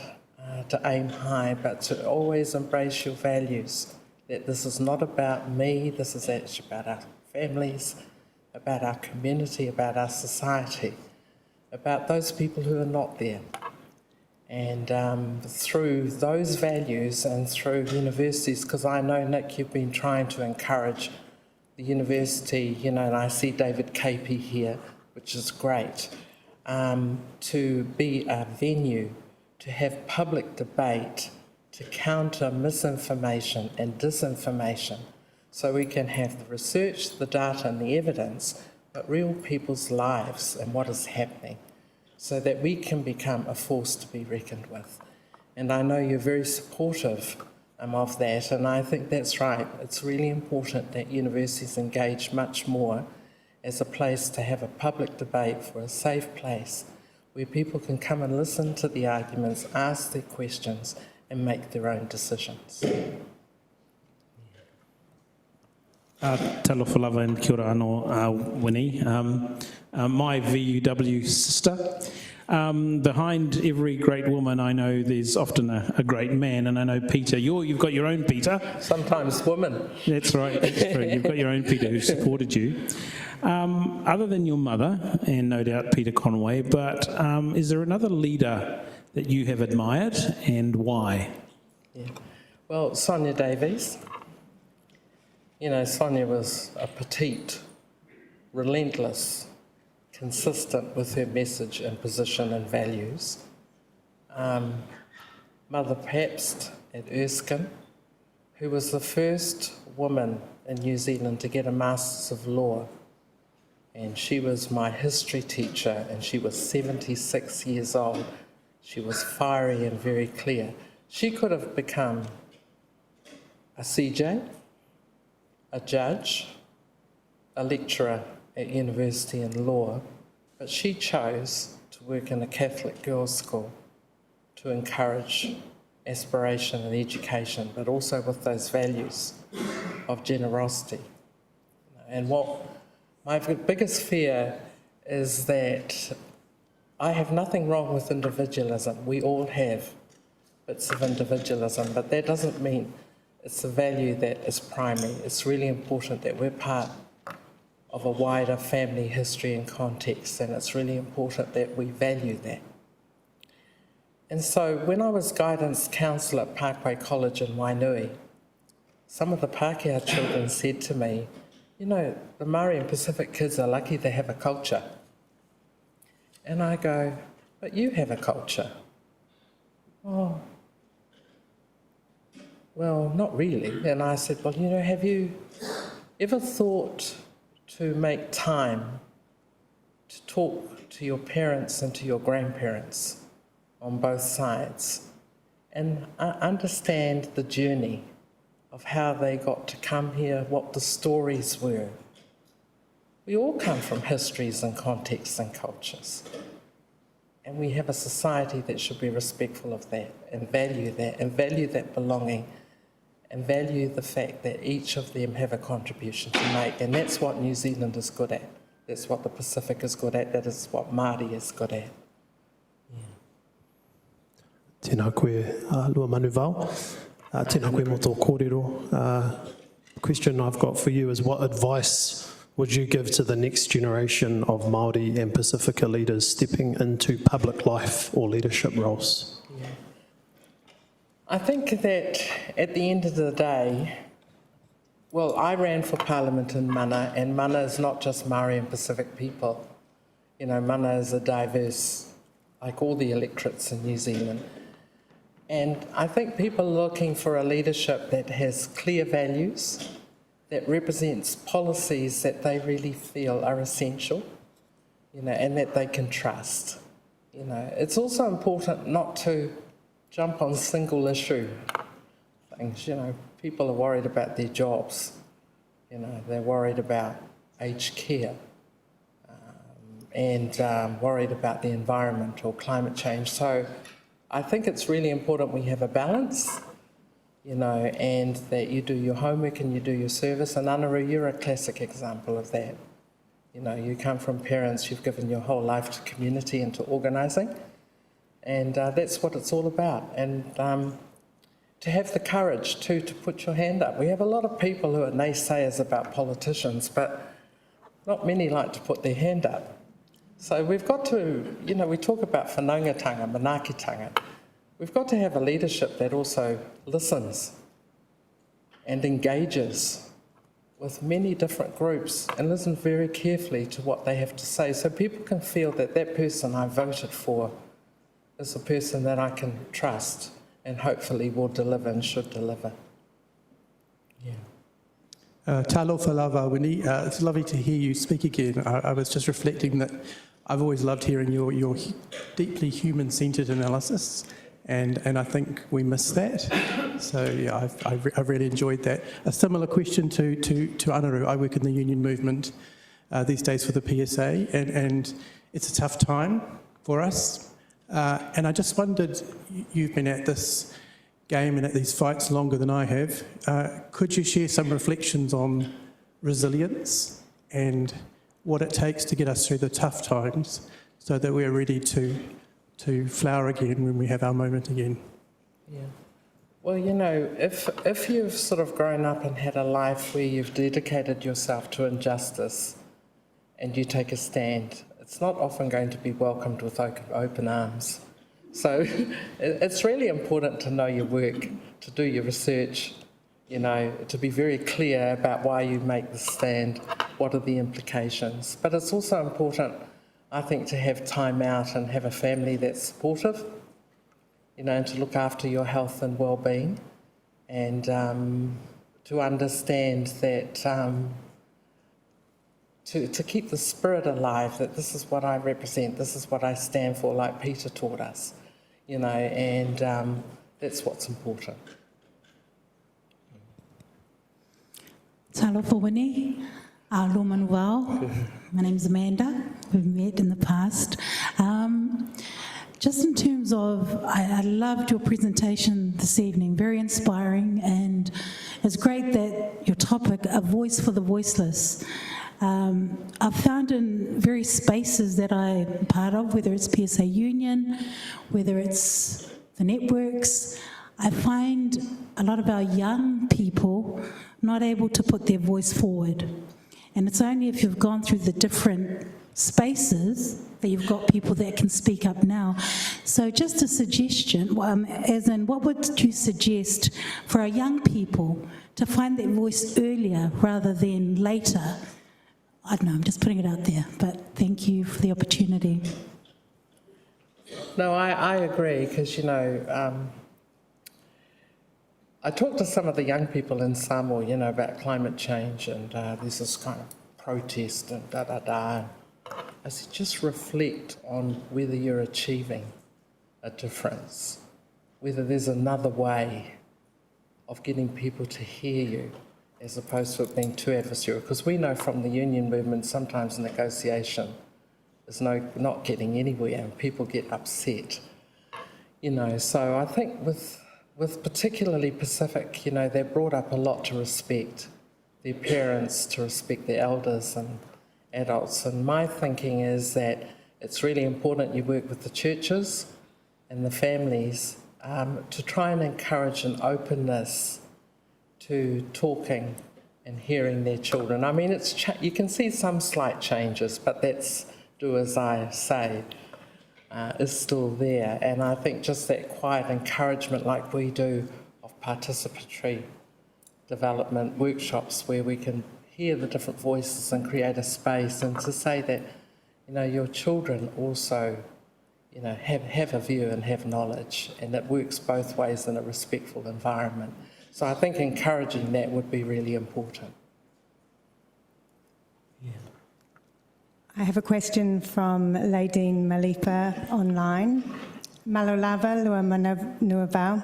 to aim high, but to always embrace your values, that this is not about me, this is actually about our families, about our community, about our society, about those people who are not there. And through those values and through universities, because I know, Nick, you've been trying to encourage the university, and I see David Capey here, which is great, to be a venue, to have public debate, to counter misinformation and disinformation, so we can have the research, the data and the evidence, but real people's lives and what is happening, so that we can become a force to be reckoned with. And I know you're very supportive of that, and I think that's right. It's really important that universities engage much more as a place to have a public debate, for a safe place where people can come and listen to the arguments, ask their questions and make their own decisions. Talofa lava and kia ora anō, Winnie. My VUW sister. Behind every great woman I know, there's often a great man, and I know Peter. You've got your own Peter. Sometimes women. That's right, that's true. You've got your own Peter who supported you. Other than your mother, and no doubt Peter Conway, but is there another leader that you have admired, and why? Yeah. Well, Sonia Davies. You know, Sonia was a petite, relentless, consistent with her message and position and values. Mother Pabst at Erskine, who was the first woman in New Zealand to get a Masters of Law. And she was my history teacher, and she was 76 years old. She was fiery and very clear. She could have become a CJ, a judge, a lecturer at university in law, but she chose to work in a Catholic girls' school to encourage aspiration and education, but also with those values of generosity. And what my biggest fear is that I have nothing wrong with individualism. We all have bits of individualism, but that doesn't mean it's a value that is primary. It's really important that we're part of a wider family history and context, and it's really important that we value that. And so when I was guidance counsellor at Parkway College in Wainui, some of the Pākehā children said to me, you know, the Māori and Pacific kids are lucky they have a culture. And I go, but you have a culture. Oh, well, not really. And I said, well, you know, have you ever thought to make time to talk to your parents and to your grandparents on both sides and understand the journey of how they got to come here, what the stories were? We all come from histories and contexts and cultures. And we have a society that should be respectful of that and value that belonging, and value the fact that each of them have a contribution to make. And that's what New Zealand is good at. That's what the Pacific is good at. That is what Māori is good at. Tēnā koe, Luamanuvao. Tēnā koe mo tō kōrero. The question I've got for you is, what advice would you give to the next generation of Māori and Pasifika leaders stepping into public life or leadership roles? Yeah. I think that at the end of the day, well, I ran for Parliament in Mana, and Mana is not just Māori and Pacific people. You know, Mana is a diverse, like all the electorates in New Zealand. And I think people are looking for a leadership that has clear values, that represents policies that they really feel are essential, you know, and that they can trust. You know, it's also important not to jump on single issue things. You know, people are worried about their jobs. You know, they're worried about aged care and worried about the environment or climate change. So I think it's really important we have a balance, you know, and that you do your homework and you do your service. And Honorary, you're a classic example of that. You know, you come from parents, you've given your whole life to community and to organising, and that's what it's all about. And to have the courage to put your hand up. We have a lot of people who are naysayers about politicians, but not many like to put their hand up. So we've got to, you know, we talk about whanaungatanga, manaakitanga. We've got to have a leadership that also listens and engages with many different groups and listen very carefully to what they have to say, so people can feel that that person I voted for is a person that I can trust and hopefully will deliver and should deliver. Yeah. Talofa lava, Winnie. It's lovely to hear you speak again. I was just reflecting that I've always loved hearing your deeply human-centred analysis, and I think we miss that. So yeah, I've really enjoyed that. A similar question to Anaru. I work in the union movement these days for the PSA, and it's a tough time for us. And I just wondered, you've been at this game and at these fights longer than I have. Could you share some reflections on resilience and what it takes to get us through the tough times so that we're ready to flower again when we have our moment again? Yeah. Well, you know, if you've sort of grown up and had a life where you've dedicated yourself to injustice and you take a stand, it's not often going to be welcomed with open arms. So it's really important to know your work, to do your research, you know, to be very clear about why you make the stand, what are the implications. But it's also important, I think, to have time out and have a family that's supportive, you know, and to look after your health and well-being, and to understand that, to keep the spirit alive, that this is what I represent, this is what I stand for, like Peter taught us, you know, and that's what's important. Talofa Winnie, Luamanuvao. My name's Amanda. We've met in the past. Just in terms of, I loved your presentation this evening, very inspiring, and it's great that your topic, a voice for the voiceless. I've found in various spaces that I'm part of, whether it's PSA Union, whether it's the networks, I find a lot of our young people not able to put their voice forward. And it's only if you've gone through the different spaces that you've got people that can speak up now. So just a suggestion, as in what would you suggest for our young people to find their voice earlier rather than later? I don't know, I'm just putting it out there, but thank you for the opportunity. No, I agree, because, you know, I talked to some of the young people in Samoa, you know, about climate change, and there's this kind of protest and da-da-da. I said, just reflect on whether you're achieving a difference, whether there's another way of getting people to hear you as opposed to it being too adversarial. Because we know from the union movement sometimes negotiation is not getting anywhere and people get upset, you know. So I think with particularly Pacific, you know, they're brought up a lot to respect their parents, to respect their elders and adults. And my thinking is that it's really important you work with the churches and the families to try and encourage an openness to talking and hearing their children. I mean, you can see some slight changes, but that's do as I say is still there. And I think just that quiet encouragement like we do of participatory development workshops where we can hear the different voices and create a space, and to say that, you know, your children also, you know, have a view and have knowledge, and it works both ways in a respectful environment. So I think encouraging that would be really important. Yeah. I have a question from Ladine Malifa online. Malolava Luamanuvao.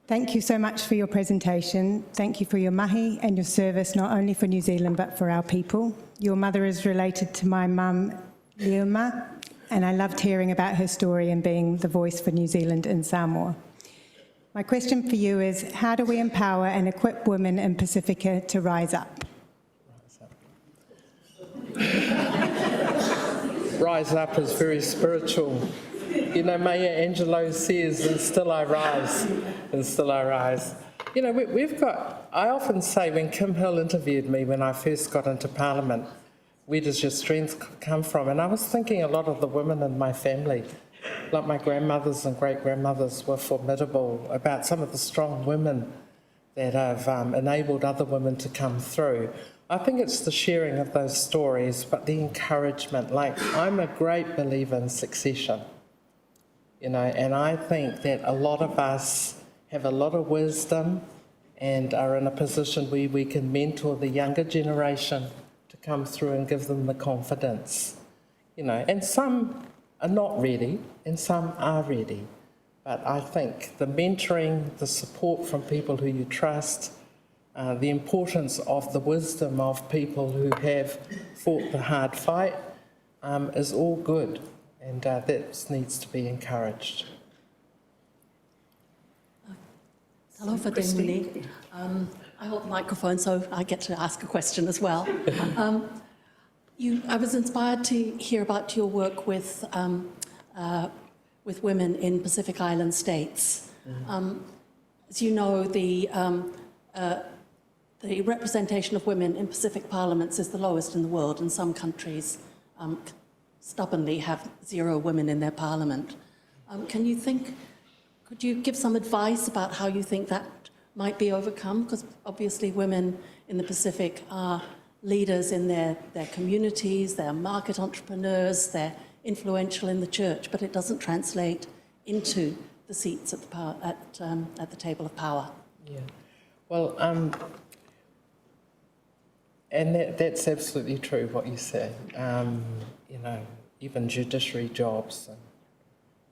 Thank you so much for your presentation. Thank you for your mahi and your service, not only for New Zealand, but for our people. Your mother is related to my mum, Leuma, and I loved hearing about her story and being the voice for New Zealand in Samoa. My question for you is, how do we empower and equip women in Pasifika to rise up? Rise up is very spiritual. You know, Maya Angelou says, and still I rise, and still I rise. You know, we've got, I often say when Kim Hill interviewed me when I first got into Parliament, where does your strength come from? And I was thinking a lot of the women in my family, like my grandmothers and great-grandmothers, were formidable, about some of the strong women that have enabled other women to come through. I think it's the sharing of those stories, but the encouragement. Like, I'm a great believer in succession, you know, and I think that a lot of us have a lot of wisdom and are in a position where we can mentor the younger generation to come through and give them the confidence, you know, and some are not ready and some are ready. But I think the mentoring, the support from people who you trust, the importance of the wisdom of people who have fought the hard fight is all good, and that needs to be encouraged. Hello, for Winnie. I hold the microphone so I get to ask a question as well. I was inspired to hear about your work with women in Pacific Island states. As you know, the representation of women in Pacific parliaments is the lowest in the world, and some countries stubbornly have 0 women in their parliament. Could you give some advice about how you think that might be overcome? Because obviously women in the Pacific are leaders in their communities, they're market entrepreneurs, they're influential in the church, but it doesn't translate into the seats at the table of power. Yeah. Well, and that's absolutely true what you said. You know, even judiciary jobs and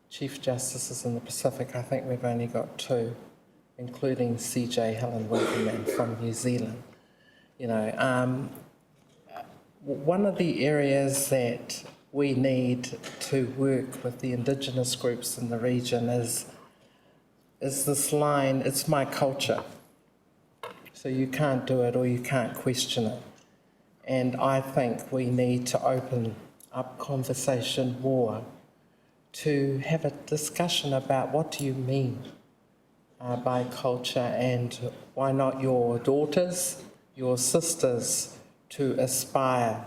chief justices in the Pacific, I think we've only got 2, including CJ Helen Wilkerman from New Zealand. You know, one of the areas that we need to work with the Indigenous groups in the region is this line, it's my culture. So you can't do it or you can't question it. And I think we need to open up conversation more to have a discussion about what do you mean by culture, and why not your daughters, your sisters to aspire,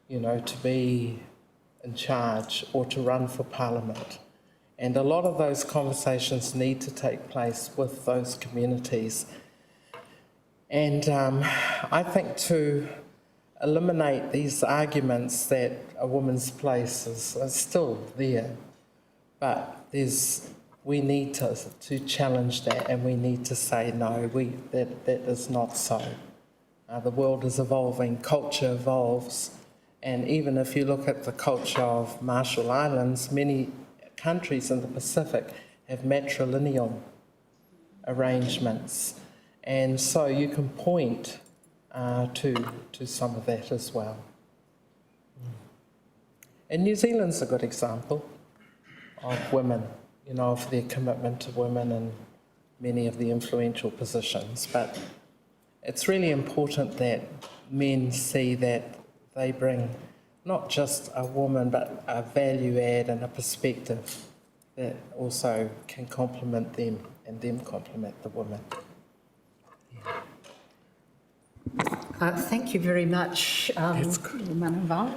you know, to be in charge or to run for parliament. And a lot of those conversations need to take place with those communities. And I think to eliminate these arguments that a woman's place is still there, but we need to challenge that, and we need to say no, that is not so. The world is evolving, culture evolves, and even if you look at the culture of Marshall Islands, many countries in the Pacific have matrilineal arrangements, and so you can point to some of that as well. And New Zealand's a good example of women, you know, of their commitment to women in many of the influential positions. But it's really important that men see that they bring not just a woman, but a value add and a perspective that also can complement them and them complement the women. Thank you very much, Luamanuvao.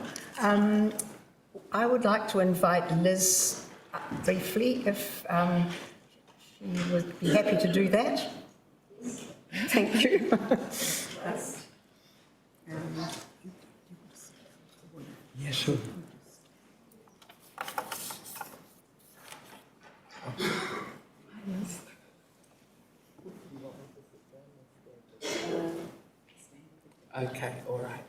I would like to invite Liz briefly, if she would be happy to do that. Thank you. Yeah, sure. Okay, all right.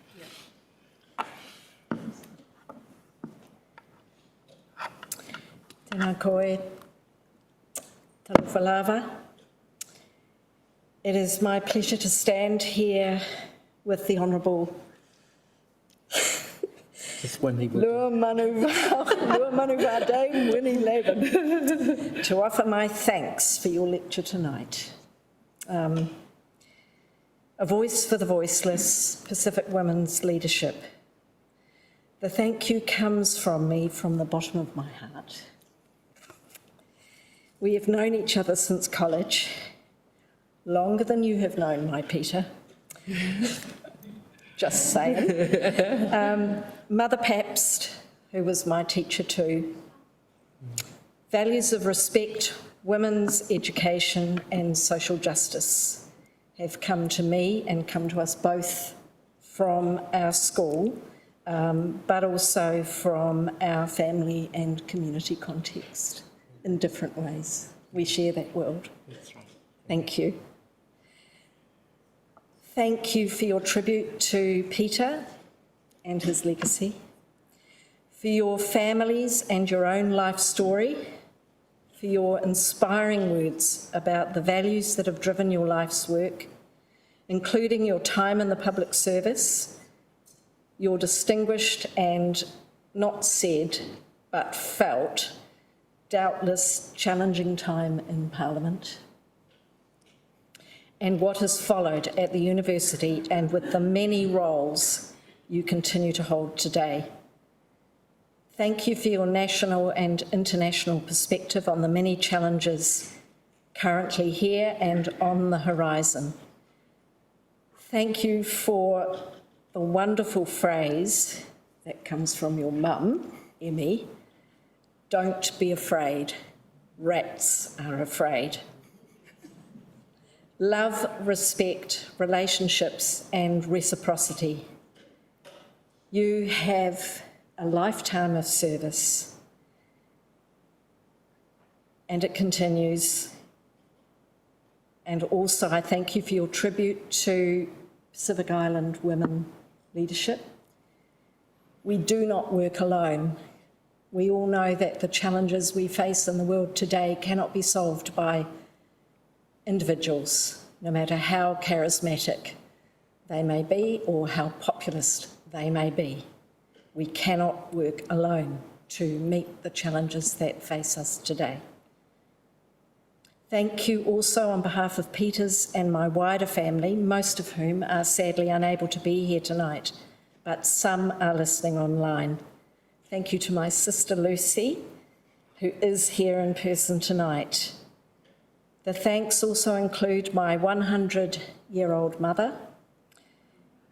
Tēnā koe, Talawhalawa. It is my pleasure to stand here with the Honourable Luamanuvao Dame Winnie Laban to offer my thanks for your lecture tonight. A voice for the voiceless, Pacific women's leadership. The thank you comes from me from the bottom of my heart. We have known each other since college, longer than you have known my Peter. Just saying. Mother Pabst, who was my teacher too. Values of respect, women's education and social justice have come to me and come to us both from our school, but also from our family and community context in different ways. We share that world. That's right. Thank you. Thank you for your tribute to Peter and his legacy, for your families and your own life story, for your inspiring words about the values that have driven your life's work, including your time in the public service, your distinguished and not said but felt, doubtless challenging time in Parliament, and what has followed at the university and with the many roles you continue to hold today. Thank you for your national and international perspective on the many challenges currently here and on the horizon. Thank you for the wonderful phrase that comes from your mum, Emmy. Don't be afraid. Rats are afraid. Love, respect, relationships and reciprocity. You have a lifetime of service and it continues. And also I thank you for your tribute to Pacific Island women leadership. We do not work alone. We all know that the challenges we face in the world today cannot be solved by individuals, no matter how charismatic they may be or how populist they may be. We cannot work alone to meet the challenges that face us today. Thank you also on behalf of Peter's and my wider family, most of whom are sadly unable to be here tonight, but some are listening online. Thank you to my sister Lucy, who is here in person tonight. The thanks also include my 100-year-old mother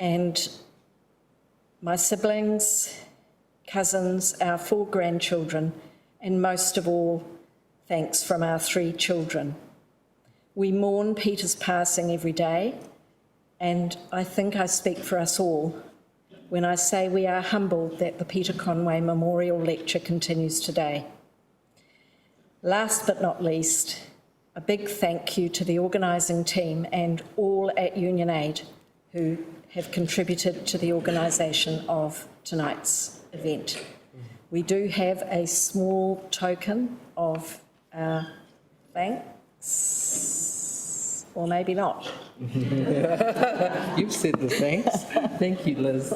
and my siblings, cousins, our 4 grandchildren, and most of all, thanks from our 3 children. We mourn Peter's passing every day, and I think I speak for us all when I say we are humbled that the Peter Conway Memorial Lecture continues today. Last but not least, a big thank you to the organising team and all at Union Aid who have contributed to the organisation of tonight's event. We do have a small token of our thanks, or maybe not. You've said the thanks. Thank you, Liz.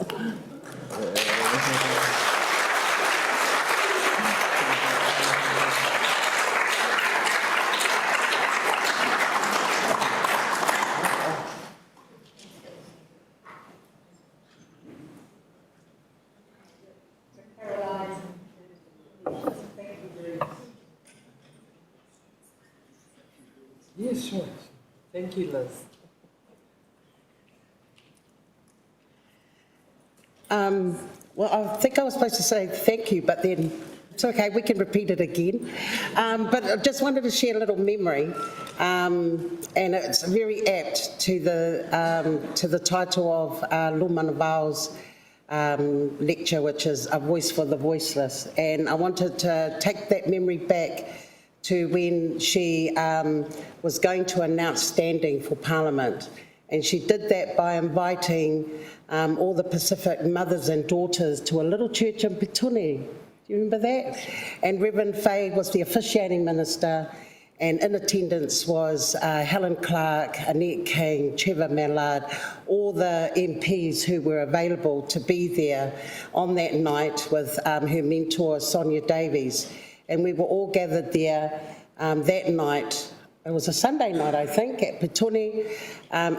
Yes, sure. Thank you, Liz. Well, I think I was supposed to say thank you, but then it's okay, we can repeat it again. But I just wanted to share a little memory, and it's very apt to the title of Luamanuvau's lecture, which is A Voice for the Voiceless. And I wanted to take that memory back to when she was going to announce standing for Parliament. And she did that by inviting all the Pacific mothers and daughters to a little church in Petone. Do you remember that? And Reverend Faye was the officiating minister, and in attendance was Helen Clark, Annette King, Trevor Mallard, all the MPs who were available to be there on that night with her mentor, Sonia Davies. And we were all gathered there that night. It was a Sunday night, I think, at Petone,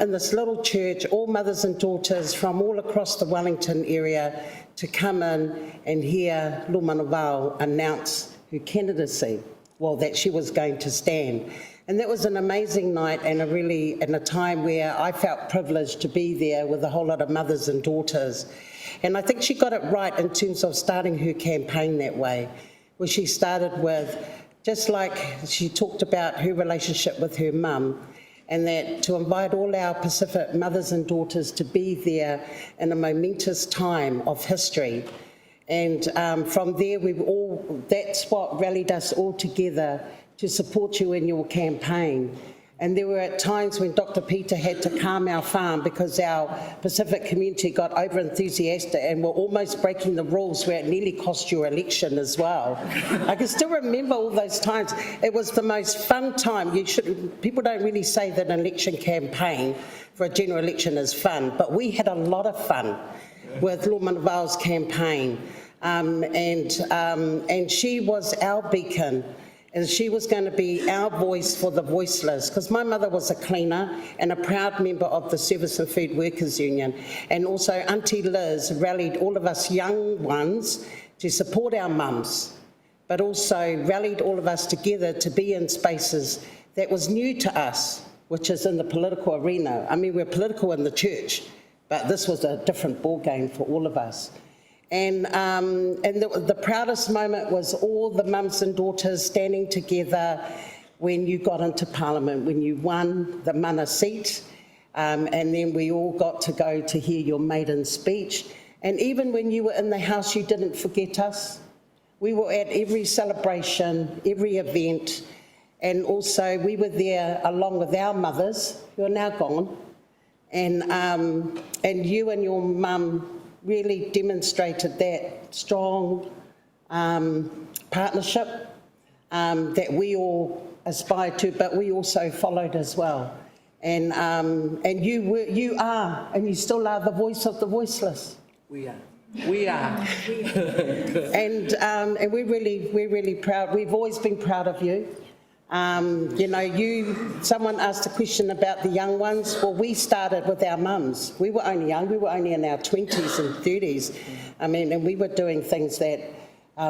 in this little church, all mothers and daughters from all across the Wellington area to come in and hear Luamanuvao announce her candidacy, well, that she was going to stand. And that was an amazing night and a time where I felt privileged to be there with a whole lot of mothers and daughters. And I think she got it right in terms of starting her campaign that way, where she started with, just like she talked about her relationship with her mum, and that to invite all our Pacific mothers and daughters to be there in a momentous time of history. And from there, that's what rallied us all together to support you in your campaign. And there were at times when Dr. Peter had to calm our farm because our Pacific community got over-enthusiastic and were almost breaking the rules where it nearly cost your election as well. I can still remember all those times. It was the most fun time. People don't really say that an election campaign for a general election is fun, but we had a lot of fun with Luamanuvau's campaign. And she was our beacon. And she was going to be our voice for the voiceless, because my mother was a cleaner and a proud member of the Service and Food Workers Union. And also Auntie Liz rallied all of us young ones to support our mums, but also rallied all of us together to be in spaces that was new to us. which is in the political arena. I mean, we're political in the church, but this was a different ball game for all of us. And the proudest moment was all the mums and daughters standing together when you got into Parliament, when you won the mana seat, and then we all got to go to hear your maiden speech. And even when you were in the House, you didn't forget us. We were at every celebration, every event, and also we were there along with our mothers, who are now gone, and you and your mum really demonstrated that strong partnership that we all aspired to, but we also followed as well. And you are, and you still are, the voice of the voiceless. We are. We are. And we're really proud. We've always been proud of you. You know, someone asked a question about the young ones. Well, we started with our mums. We were only young. We were only in our 20s and 30s. I mean, and we were doing things that,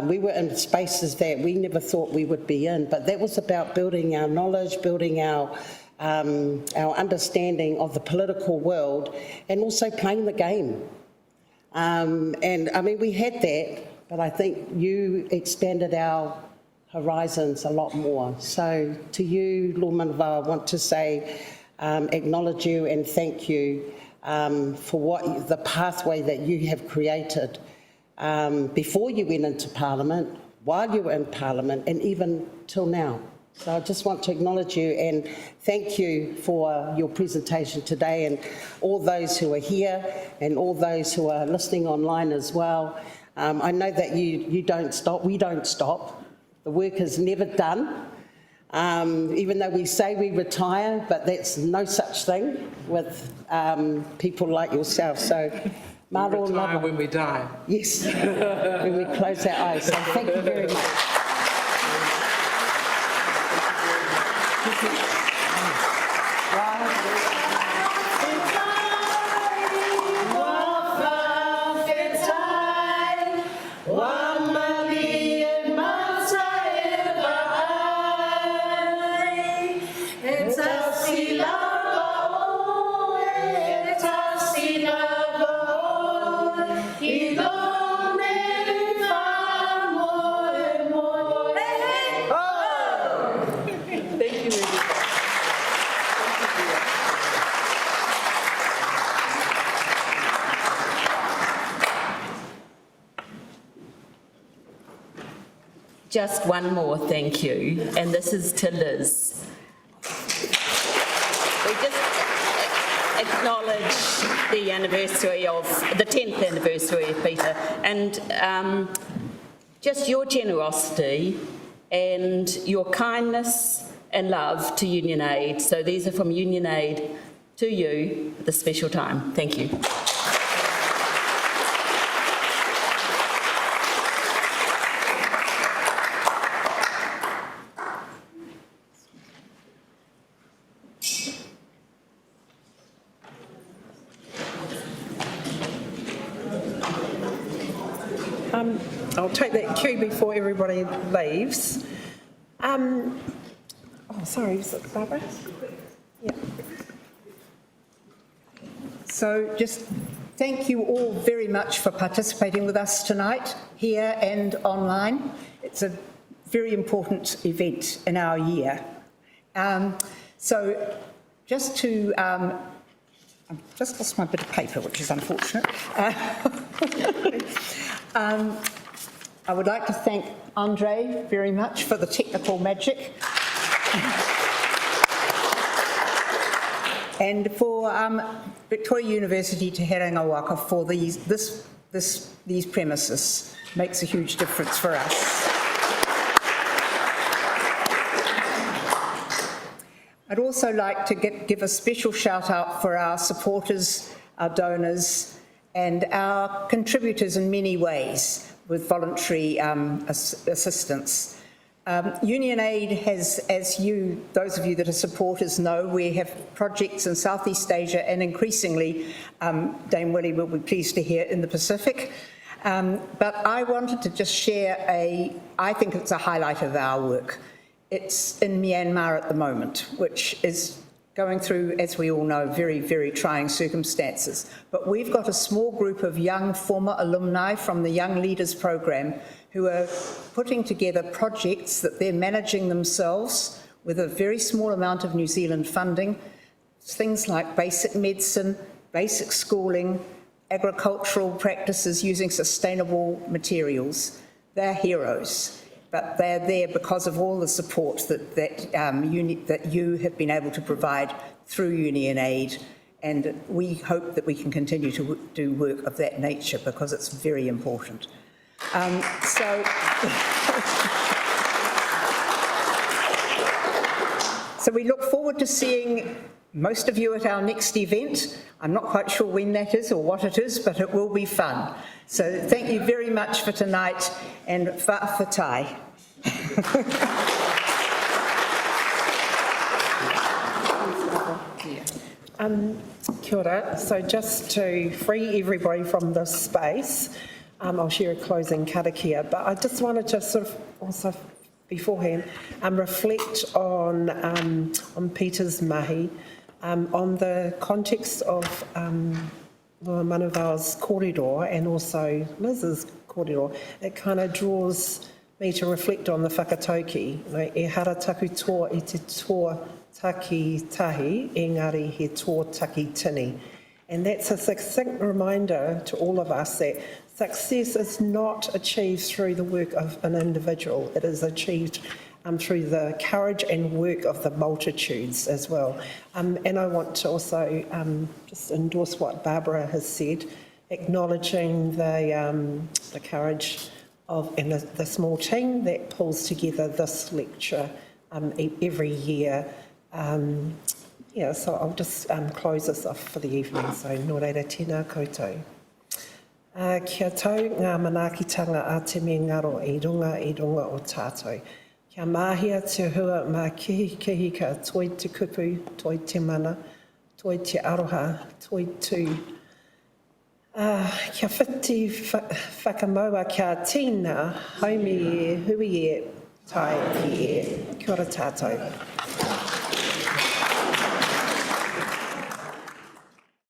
we were in spaces that we never thought we would be in. But that was about building our knowledge, building our understanding of the political world, and also playing the game. And I mean, we had that, but I think you expanded our horizons a lot more. So to you, Luamanuvao, I want to say, acknowledge you and thank you for the pathway that you have created before you went into Parliament, while you were in Parliament, and even till now. So I just want to acknowledge you and thank you for your presentation today, and all those who are here and all those who are listening online as well. I know that you don't stop, we don't stop. The work is never done, even though we say we retire, but that's no such thing with people like yourself. So, we retire when we die. Yes, when we close our eyes. So thank you very much. Just one more thank you, and this is to Liz. We just acknowledge the anniversary of, the 10th anniversary of Peter, and just your generosity and your kindness and love to Union Aid. So these are from Union Aid to you at this special time. Thank you. I'll take that cue before everybody leaves. Oh, sorry, is it Barbara? Yeah. So just thank you all very much for participating with us tonight, here and online. It's a very important event in our year. So just to, I've just lost my bit of paper, which is unfortunate. I would like to thank Andre very much for the technical magic. And for Victoria University Te Herenga Waka for these premises. Makes a huge difference for us. I'd also like to give a special shout out for our supporters, our donors, and our contributors in many ways with voluntary assistance. Union Aid has, as those of you that are supporters know, we have projects in Southeast Asia and increasingly, Dame Winnie will be pleased to hear, in the Pacific. But I wanted to just share I think it's a highlight of our work. It's in Myanmar at the moment, which is going through, as we all know, very, very trying circumstances. But we've got a small group of young former alumni from the Young Leaders Program who are putting together projects that they're managing themselves with a very small amount of New Zealand funding, things like basic medicine, basic schooling, agricultural practices using sustainable materials. They're heroes, but they're there because of all the support that you have been able to provide through Uni and Aid, and we hope that we can continue to do work of that nature because it's very important. So we look forward to seeing most of you at our next event. I'm not quite sure when that is or what it is, but it will be fun. So thank you very much for tonight, and whaafatai. Kia ora. So just to free everybody from this space, I'll share a closing karakia, but I just wanted to sort of also beforehand reflect on Peter's mahi, on the context of Luamanuvau's kōrero and also Liz's kōrero. It kind of draws me to reflect on the whakatauki. E hara taku toa I te toa taki tahi, engari he toa taki tini. And that's a succinct reminder to all of us that success is not achieved through the work of an individual. It is achieved through the courage and work of the multitudes as well. And I want to also just endorse what Barbara has said, acknowledging the courage of and the small team that pulls together this lecture every year. Yeah, so I'll just close this off for the evening. So, nō reira tēnā koutou. Kia tau ngā manaakitanga a te me ngaro I runga o tātou. Kia mahia te hua mā kihi ka toi te kupu, toi te mana, toi te aroha, toi tū. Kia whiti whakamaua kia tīna, haumi e, hui e, tai ki e. Kia ora tātou.